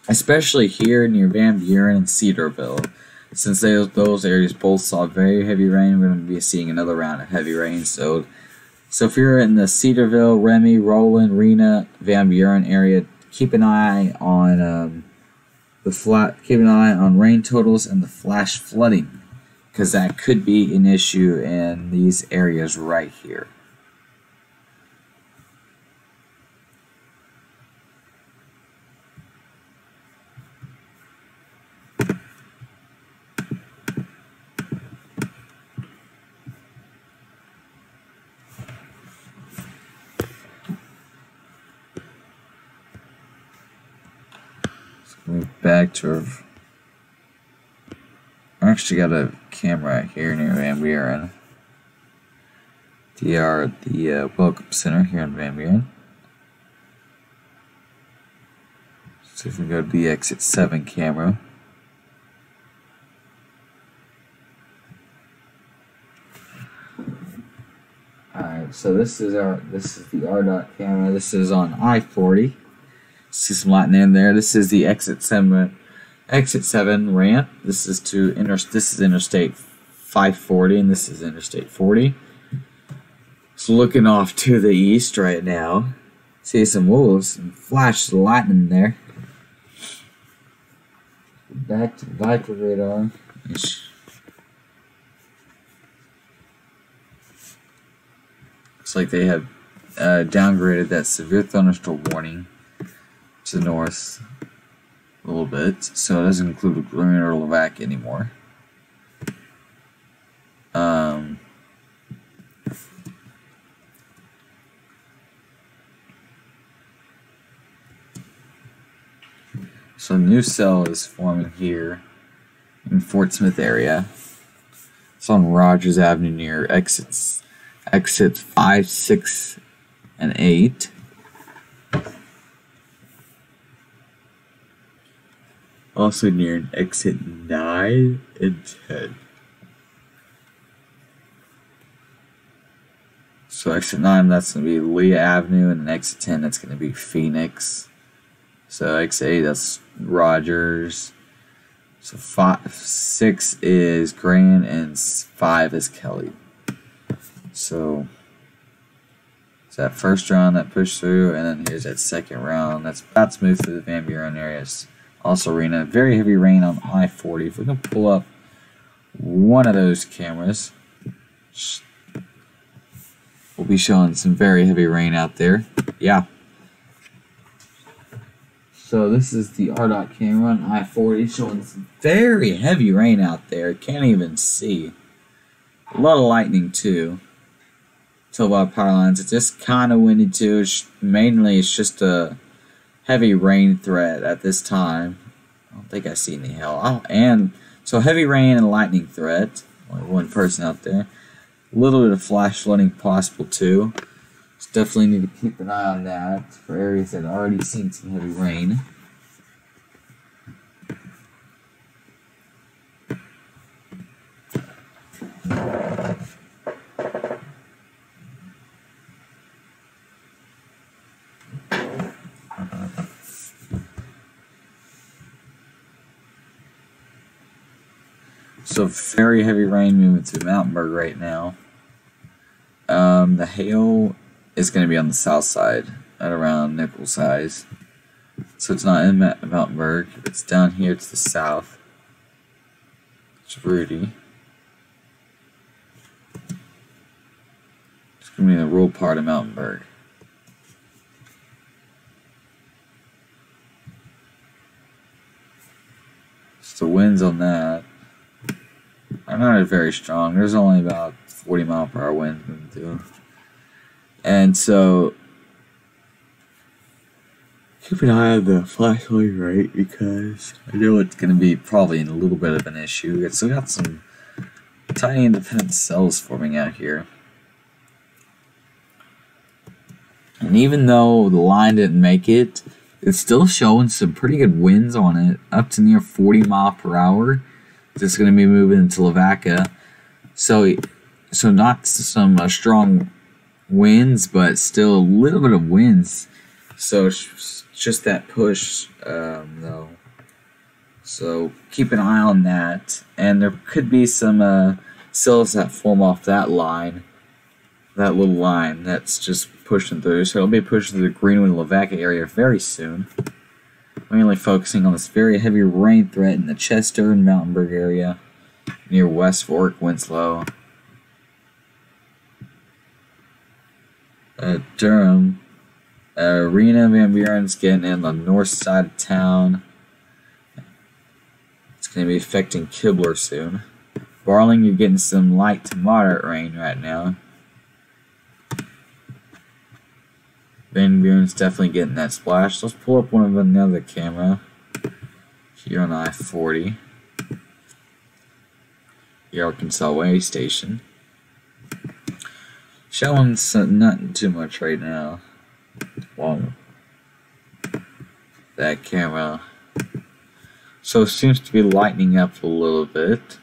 Especially here near Van Buren and Cedarville. Since those areas both saw very heavy rain, we're going to be seeing another round of heavy rain. So if you're in the Cedarville, Remy, Roland, Rena, Van Buren area, keep an eye on rain totals and the flash flooding, because that could be an issue in these areas right here. Move back to I actually got a camera here near Van Buren. The Welcome Center here in Van Buren. So if we go to the exit 7 camera. Alright, so this is the RDOT camera. This is on I-40. See some lighting in there. This is the exit 7 ramp. This is Interstate 540, and this is Interstate 40. So looking off to the east right now, see some flash of lightning there. Back to the Viper radar. Looks like they have downgraded that severe thunderstorm warning to the north a little bit, so it doesn't include Green or Levac anymore. So a new cell is forming here in Fort Smith area. It's on Rogers Avenue near exits 5, 6, and 8. Also near exit 9 and 10. So exit 9, that's going to be Leah Avenue, and then exit 10, that's going to be Phoenix. So exit 8, that's Rogers. So 6 is Grand, and 5 is Kelly. So that first round that pushed through, and then here's that second round that's about to move through the Van Buren areas. Also, arena, very heavy rain on I-40. If we can pull up one of those cameras, we'll be showing some very heavy rain out there. Yeah. So this is the RDOT camera on I-40 showing some very heavy rain out there. Can't even see. A lot of lightning too. Tell by power lines. It's just kind of windy too. Mainly it's just a heavy rain threat at this time. I don't think I see any hail. Oh, and so heavy rain and lightning threat. Only one person out there. A little bit of flash flooding possible too. So definitely need to keep an eye on that for areas that are already seen some heavy rain. So very heavy rain moving through Mountainburg right now. The hail is going to be on the south side at around nickel size. So it's not in Mountainburg. It's down here to the south. It's Rudy. It's going to be in the rural part of Mountainburg. So the winds on that are not very strong. There's only about 40-mile-per-hour winds moving through. And so keep an eye on the flash flooding rate because I know it's going to be probably a little bit of an issue. It's still got some tiny independent cells forming out here. And even though the line didn't make it, it's still showing some pretty good winds on it, up to near 40 miles per hour. It's going to be moving into Lavaca. So not some strong winds, but still a little bit of winds. So it's just that push, though. So keep an eye on that. And there could be some cells that form off that line, that little line that's just pushing through. So it'll be pushing through the Greenwood and Lavaca area very soon. Mainly focusing on this very heavy rain threat in the Chester and Mountainburg area near West Fork, Winslow. Durham. Arena, Van Buren's getting in the north side of town. It's going to be affecting Kibler soon. Barling, you're getting some light to moderate rain right now. Van Buren's definitely getting that splash. Let's pull up one of another camera here on I-40. The Arkansas Way Station. Showing nothing too much right now. Wow. That camera. So it seems to be lightening up a little bit.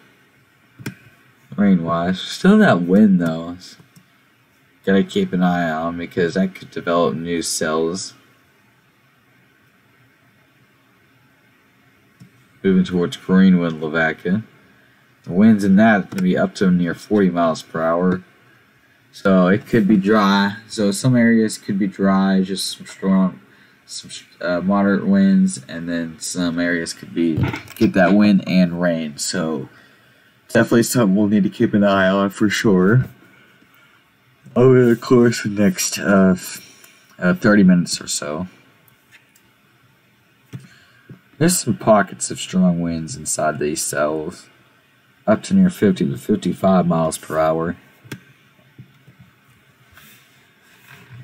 Rain-wise. Still that wind though. Gotta keep an eye on because that could develop new cells. Moving towards Greenwood, Lavaca. The winds in that are going to be up to near 40 miles per hour. So it could be dry. So some areas could be dry, just some strong, moderate winds, and then some areas could get that wind and rain. So definitely something we'll need to keep an eye on for sure over the course of the next 30 minutes or so. There's some pockets of strong winds inside these cells, up to near 50 to 55 miles per hour.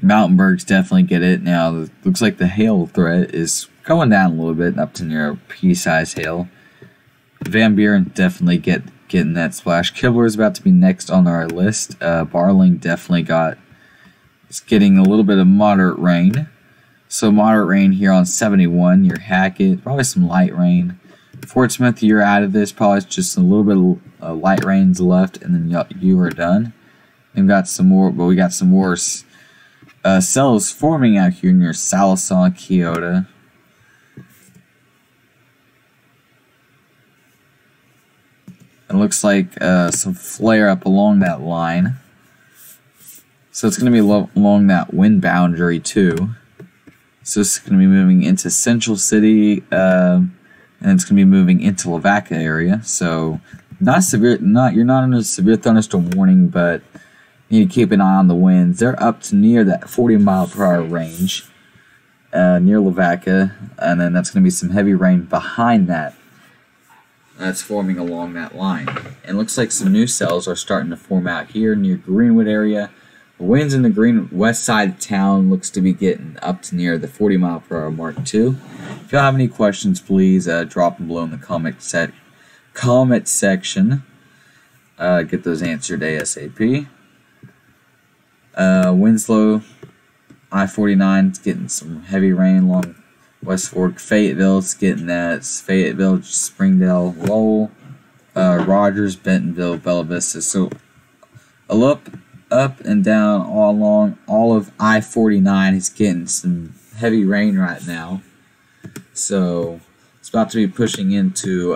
Mountainburgs definitely get it. Now, it looks like the hail threat is going down a little bit, up to near a pea-sized hail. Van Buren definitely getting that splash. Kibler is about to be next on our list. Barling definitely it's getting a little bit of moderate rain. So moderate rain here on 71, your Hackett, probably some light rain. Fort Smith, you're out of this. Probably just a little bit of light rains left, and then you are done. And got some more, but we got some more cells forming out here near Sallisaw, Kyoto. It looks like some flare up along that line. So it's going to be along that wind boundary too. So it's going to be moving into Central City, and it's going to be moving into Lavaca area. So not severe, you're not under a severe thunderstorm warning, but you need to keep an eye on the winds. They're up to near that 40-mile-per-hour range near Lavaca, and then that's going to be some heavy rain behind that. That's forming along that line. And it looks like some new cells are starting to form out here near Greenwood area. The winds in the west side of town looks to be getting up to near the 40-mile-per-hour mark too. If y'all have any questions, please drop them below in the comment section. Get those answered ASAP. Winslow, I-49 is getting some heavy rain along West Fork. Fayetteville is getting that. It's Fayetteville, Springdale, Lowell, Rogers, Bentonville, Bella Vista. So up and down all along all of I-49 is getting some heavy rain right now. So it's about to be pushing into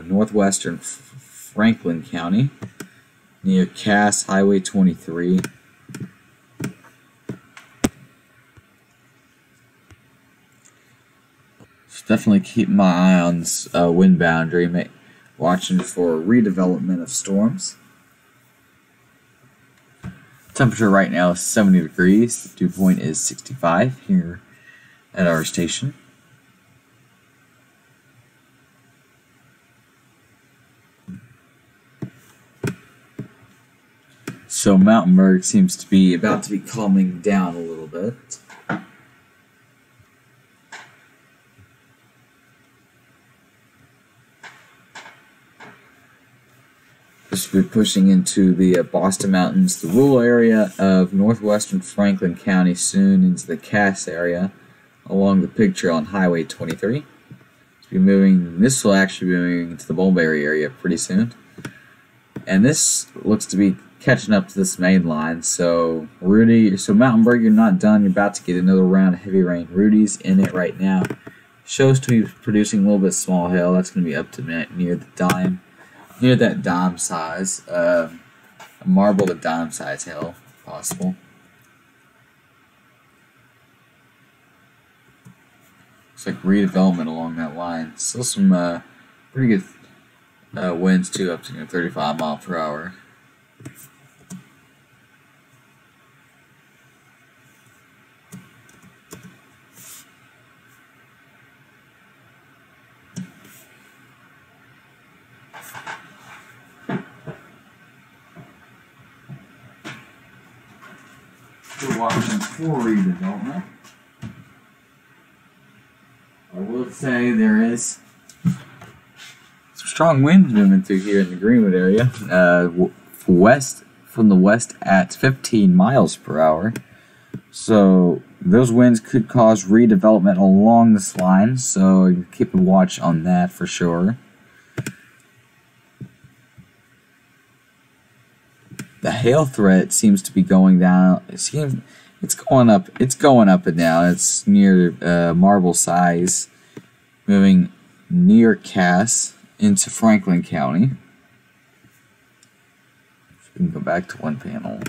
northwestern Franklin County near Cass Highway 23. Definitely keep my eye on this wind boundary, watching for redevelopment of storms. Temperature right now is 70 degrees. The dew point is 65 here at our station. So Mountainburg seems to be about to be calming down a little bit. This will be pushing into the Boston Mountains, the rural area of northwestern Franklin County, soon into the Cass area along the Pig Trail on Highway 23. This will actually be moving into the Mulberry area pretty soon. And this looks to be catching up to this main line. So Mountainburg, you're not done. You're about to get another round of heavy rain. Rudy's in it right now. Shows to be producing a little bit small hail. That's going to be up to near the dime. Near that dime size, a marble to dime size hail, possible. Looks like redevelopment along that line. Still some pretty good winds too, up to 35 miles per hour. We're watching for redevelopment. I will say there is some strong winds moving through here in the Greenwood area. From the west at 15 miles per hour. So those winds could cause redevelopment along this line. So keep a watch on that for sure. The hail threat seems to be going down. It's going up. It's going up and down. It's near marble size, moving near Cass into Franklin County. We can go back to one panel.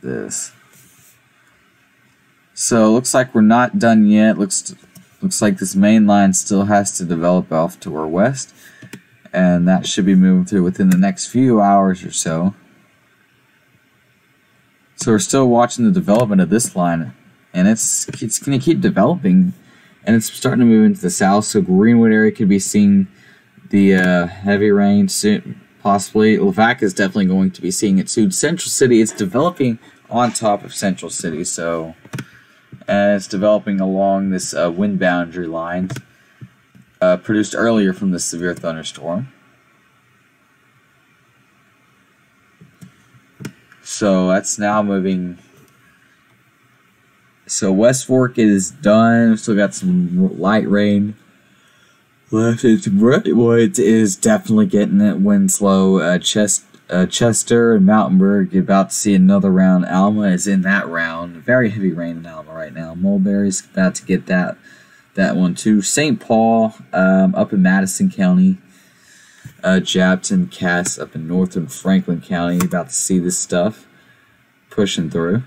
This. So it looks like we're not done yet. Looks like this main line still has to develop off to our west. And that should be moving through within the next few hours or so. So we're still watching the development of this line, and it's going to keep developing, and it's starting to move into the south. So Greenwood area could be seeing the heavy rain soon, possibly. Lavaca is definitely going to be seeing it soon. Central City is developing on top of Central City, so it's developing along this wind boundary line. Produced earlier from the severe thunderstorm. So that's now moving. So West Fork is done. Still got some light rain Left is Brentwood is definitely getting it. Winslow, Chester, and Mountainburg. You're about to see another round. Alma is in that round. Very heavy rain in Alma right now. Mulberry's about to get that one too. St. Paul, up in Madison County. Japton, Cass up in northern Franklin County. About to see this stuff pushing through.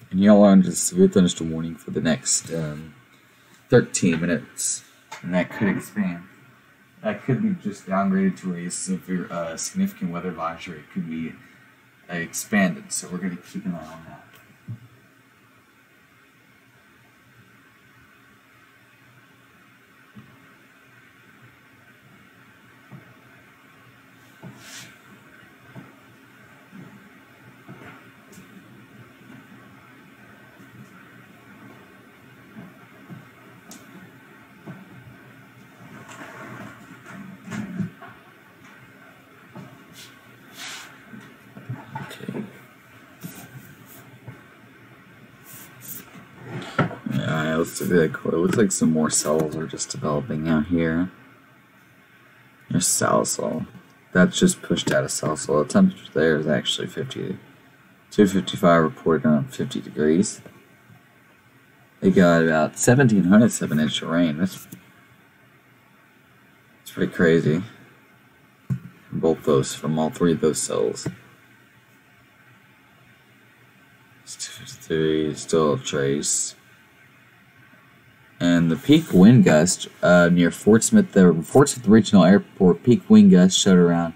And y'all are under severe thunderstorm warning for the next 13 minutes. And that could expand. That could be just downgraded to a severe, significant weather advisory. It could be expanded. So we're going to keep an eye on that. Let's look at that core. It looks like some more cells are just developing out here. There's Salsol. That's just pushed out of Salsol. The temperature there is actually 255 reported around 50 degrees. They got about 1,707 inch of rain. That's pretty crazy. From all three of those cells. It's 253, still a trace. And the peak wind gust near the Portsmouth Regional Airport, peak wind gust showed around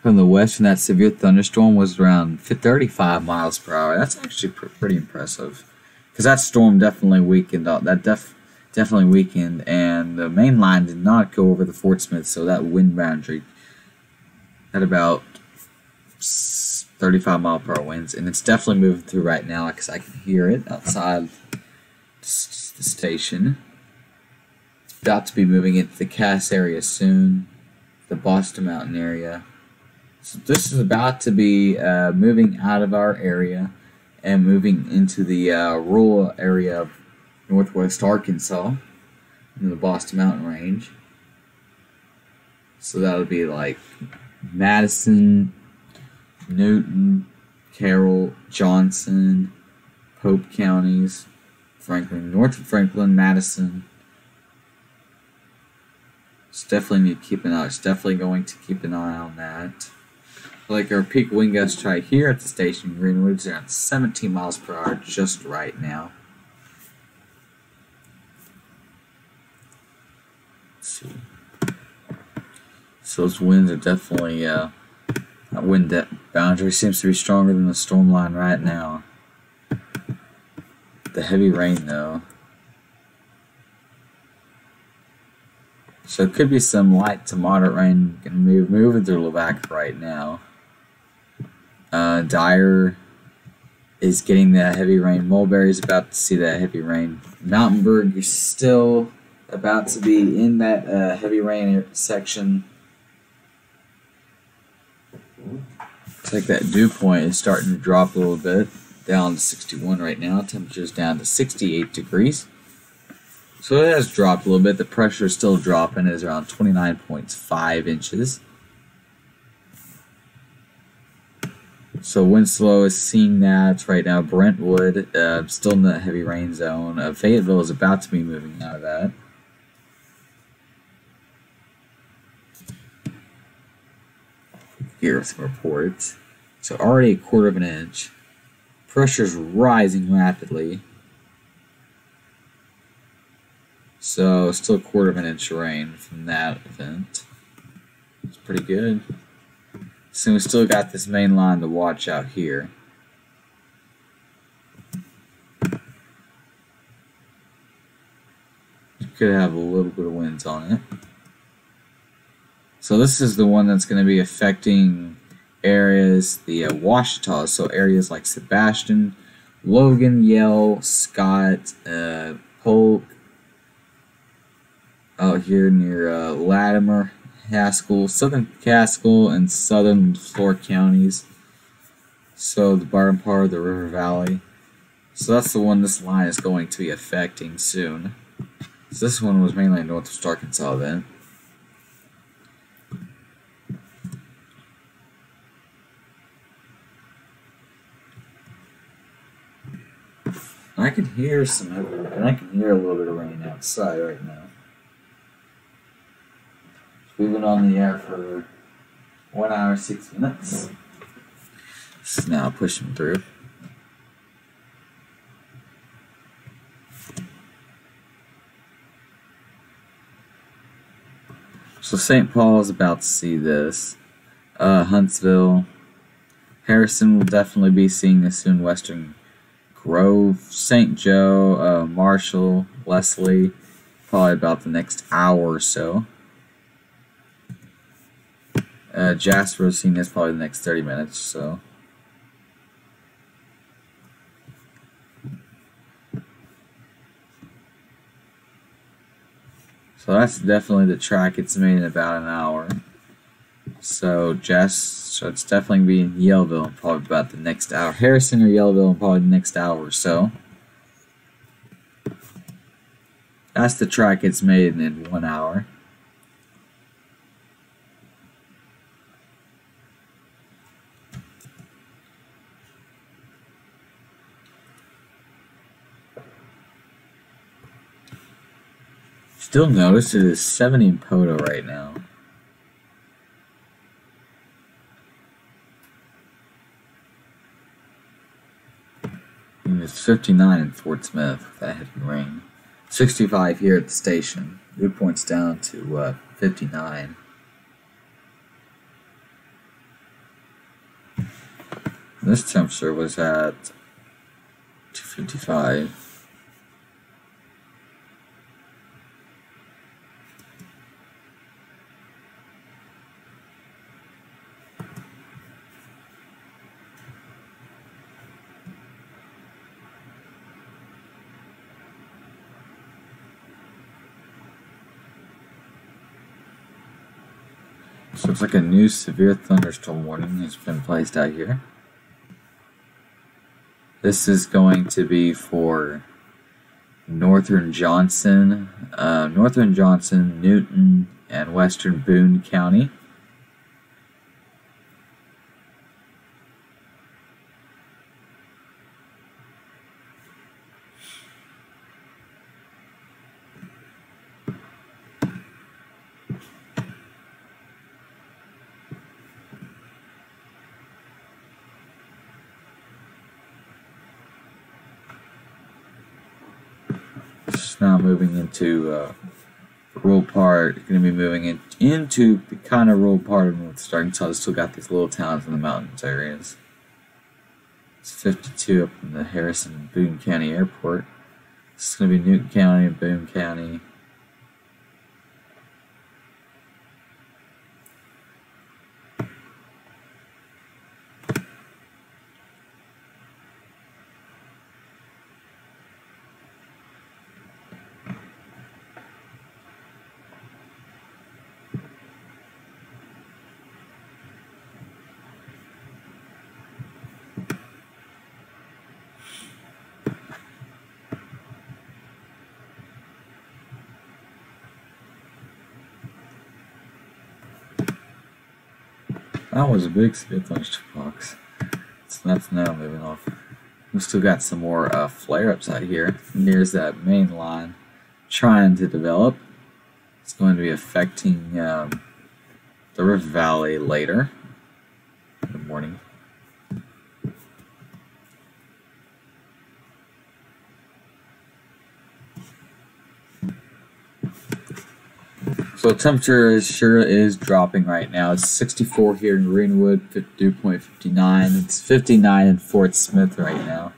from the west from that severe thunderstorm was around 35 miles per hour. That's actually pretty impressive, because that storm definitely weakened. Definitely weakened, and the main line did not go over the Portsmouth, so that wind boundary had about 35 mile per hour winds, and it's definitely moving through right now because I can hear it outside the station. It's about to be moving into the Cass area soon, the Boston Mountain area. So this is about to be moving out of our area and moving into the rural area of northwest Arkansas in the Boston Mountain Range. So that'll be like Madison, Newton, Carroll, Johnson, Pope counties, Franklin, north of Franklin, Madison. It's definitely need to keep an eye. It's definitely going to keep an eye on that. Like our peak wind gust right here at the station, Greenwood's around 17 miles per hour just right now. Let's see. So those winds are definitely that wind depth boundary seems to be stronger than the storm line right now. The heavy rain though, so it could be some light to moderate rain. Moving through Lavaca right now. Dyer is getting that heavy rain. Mulberry's about to see that heavy rain. Mountainburg is still about to be in that heavy rain section. It's like that dew point is starting to drop a little bit. Down to 61 right now. Temperature's down to 68 degrees. So it has dropped a little bit. The pressure is still dropping. It's around 29.5 inches. So Winslow is seeing that right now. Brentwood still in the heavy rain zone. Fayetteville is about to be moving out of that. Here are some reports. So already 1/4 of an inch. Pressure's rising rapidly. So still 1/4 of an inch of rain from that event. It's pretty good. So we still got this main line to watch out here. Could have a little bit of winds on it. So this is the one that's going to be affecting areas, the Ouachita, so areas like Sebastian, Logan, Yale, Scott, Polk, out here near Latimer, Haskell, southern Haskell, and southern Florida counties. So the bottom part of the River Valley. So that's the one this line is going to be affecting soon. So this one was mainly in Northwest Arkansas then. I can hear some heavy, and I can hear a little bit of rain outside right now. We've been on the air for 1 hour 6 minutes. This is now pushing through. So St. Paul is about to see this. Huntsville. Harrison will definitely be seeing this soon. Western Grove, St. Joe, Marshall, Leslie, probably about the next hour or so. Jasper is seeing this probably the next 30 minutes or so. So that's definitely the track it's made in about an hour. So it's definitely be in Yellville in probably about the next hour. Harrison or Yellville in probably the next hour or so. That's the track it's made in 1 hour. Still notice it is 70 in Poto right now. And it's 59 in Fort Smith with that heavy rain. 65 here at the station. Dew point's down to 59. This temperature was at 255. So it's like a new severe thunderstorm warning has been placed out here. This is going to be for Northern Johnson, Newton, and Western Boone County. It's now moving into rural part. Going to be moving into the kind of rural part of North Arkansas. It's still got these little towns in the mountains areas. It's 52 up in the Harrison and Boone County Airport. This is going to be Newton County and Boone County. That was a big spit box. So that's now moving off. We've still got some more flare-ups out here. Here's that main line trying to develop. It's going to be affecting the Rift Valley later in the morning. So temperature sure is dropping right now. It's 64 here in Greenwood, dew point 59. It's 59 in Fort Smith right now.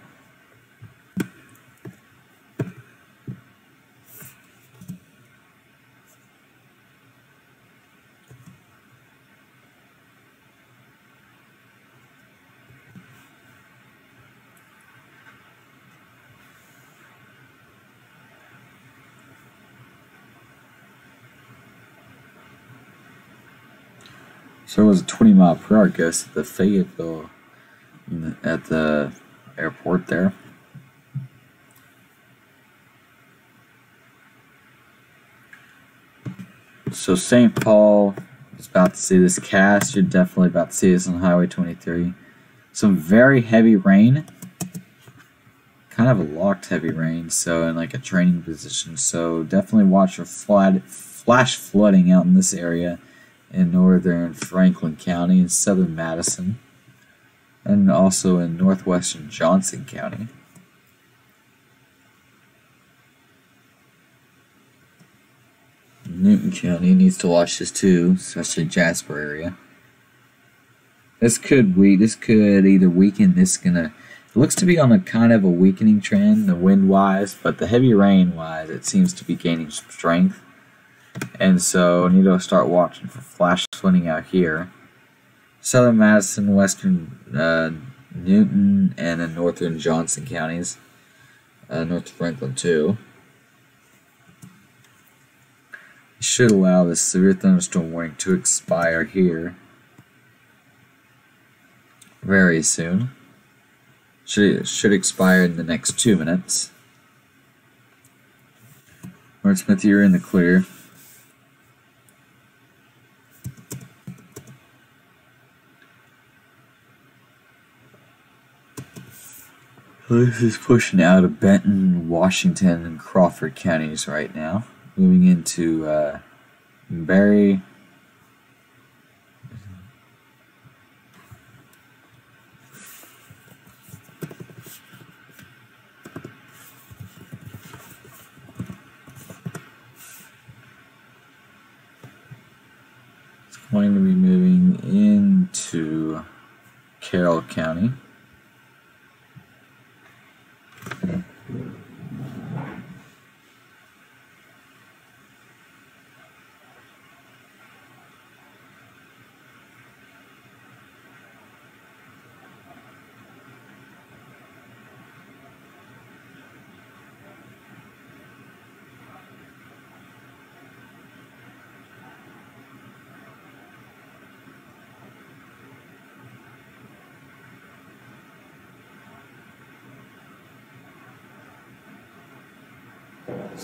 So it was a 20-mile-per-hour gust at the Fayetteville, at the airport there. So St. Paul is about to see this cast. You're definitely about to see this on Highway 23. Some very heavy rain. Kind of a locked heavy rain, so in like a training position. So definitely watch for flash flooding out in this area in northern Franklin County and southern Madison, and also in northwestern Johnson County. Newton County needs to watch this too, especially Jasper area. This could either weaken. It looks to be on a kind of a weakening trend, the wind-wise, but the heavy rain-wise, it seems to be gaining some strength. And so I need to start watching for flash flooding out here. Southern Madison, western Newton, and then northern Johnson counties. North of Franklin too. It should allow this severe thunderstorm warning to expire here very soon. Should expire in the next 2 minutes. Wordsmith, you're in the clear. This is pushing out of Benton, Washington, and Crawford counties right now. Moving into Barry. It's going to be moving into Carroll County.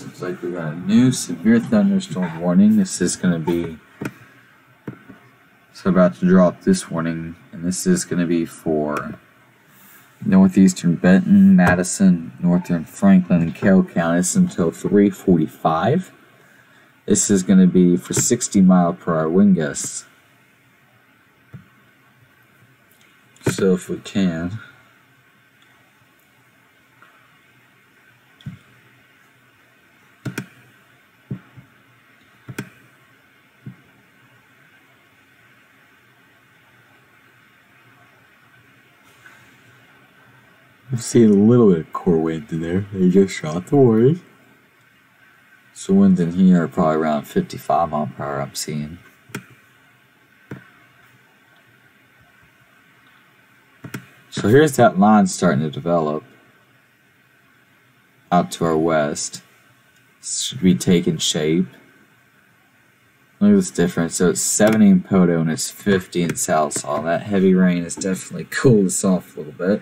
Looks like we got a new severe thunderstorm warning. This is going to be about to drop this warning, and this is going to be for northeastern Benton, Madison, northern Franklin, and Carroll counties until 3:45. This is going to be for 60-mile-per-hour wind gusts. So if we can. I'm seeing a little bit of core wind in there. They just shot the warning. So winds in here are probably around 55 mile per hour I'm seeing. So here's that line starting to develop out to our west. This should be taking shape. Look at this difference. So it's 70 in Poto and it's 50 in Sallisaw. That heavy rain has definitely cooled us off a little bit.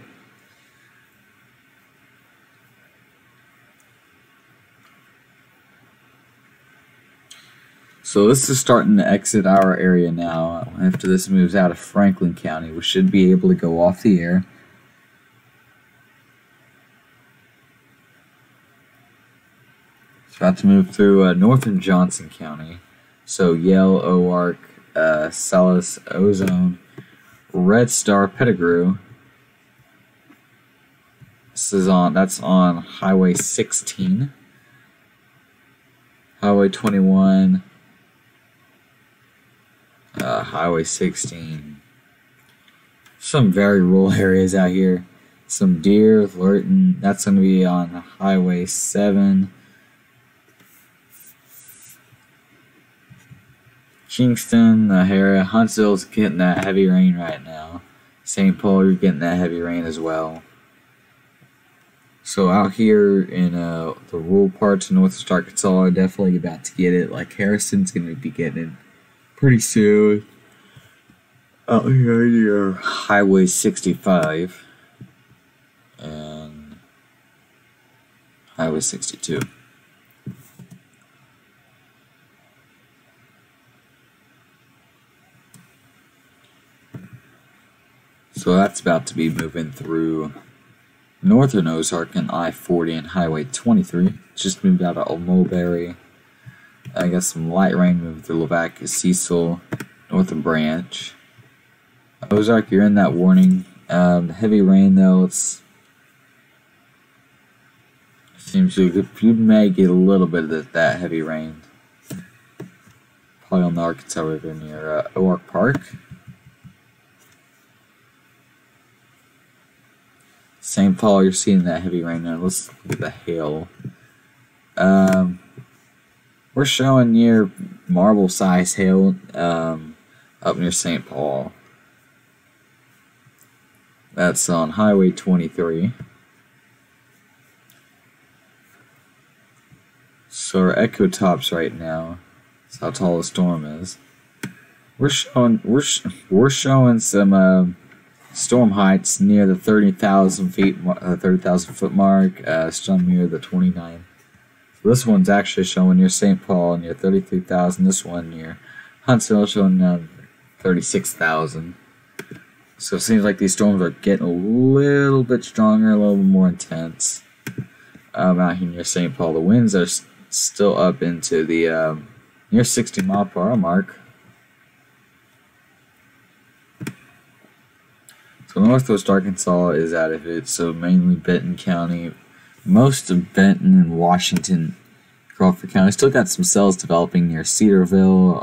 So this is starting to exit our area now. After this moves out of Franklin County, we should be able to go off the air. It's about to move through northern Johnson County. So Yale, Oark, Celis, Ozone, Red Star, Pettigrew. That's on Highway 16. Highway 21. Highway 16. Some very rural areas out here. Some deer, Lurton. That's going to be on Highway 7. Kingston, O'Hara, Huntsville's getting that heavy rain right now. St. Paul, you're getting that heavy rain as well. So out here in the rural parts of northwest Arkansas are definitely about to get it. Like Harrison's going to be getting it pretty soon. Out here near Highway 65 and Highway 62. So that's about to be moving through northern Ozark and I-40 and Highway 23. Just moved out of Mulberry. I got some light rain moving through Lavaca, Cecil, Northern Branch. Ozark, you're in that warning. Heavy rain though, seems you may get a little bit of that heavy rain. Probably on the Arkansas River near Oak Park. St. Paul, you're seeing that heavy rain now. Let's look at the hail. We're showing near marble size hail up near St. Paul. That's on Highway 23. So our echo tops right now. That's how tall the storm is. We're showing some storm heights near the 30,000 foot mark. Some near the 29. So this one's actually showing near St. Paul near 33,000. This one near Huntsville showing 36,000. So it seems like these storms are getting a little bit stronger, a little bit more intense. Out here near St. Paul, the winds are still up into the near 60 mile per hour mark. So northwest Arkansas is out of it, so mainly Benton County, most of Benton and Washington, Crawford County. Still got some cells developing near Cedarville,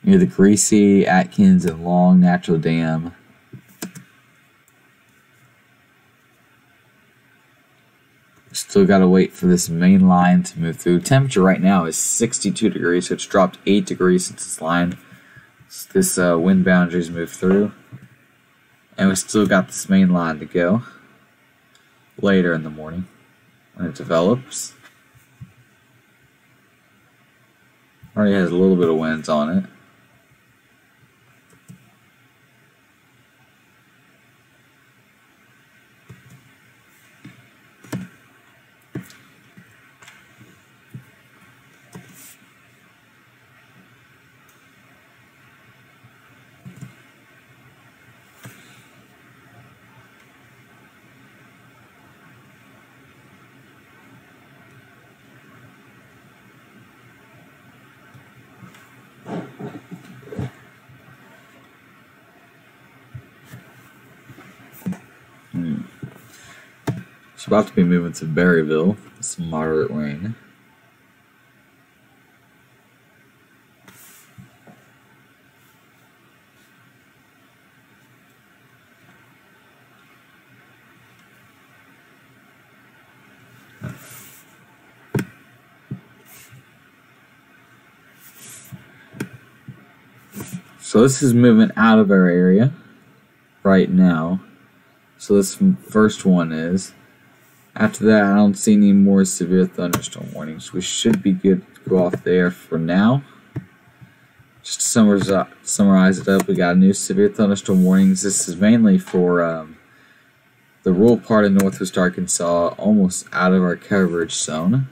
near the Greasy, Atkins, and Long Natural Dam. Still got to wait for this main line to move through. Temperature right now is 62 degrees, so it's dropped 8 degrees since this wind boundaries moved through. And we still got this main line to go later in the morning when it develops. Already has a little bit of winds on it. It's about to be moving to Berryville. Some moderate rain. So this is moving out of our area right now. So this first one is. After that, I don't see any more severe thunderstorm warnings. We should be good to go off there for now. Just to summarize it up, we got new severe thunderstorm warnings. This is mainly for the rural part of northwest Arkansas, almost out of our coverage zone.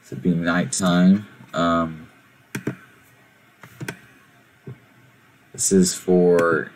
It'll be nighttime. This is for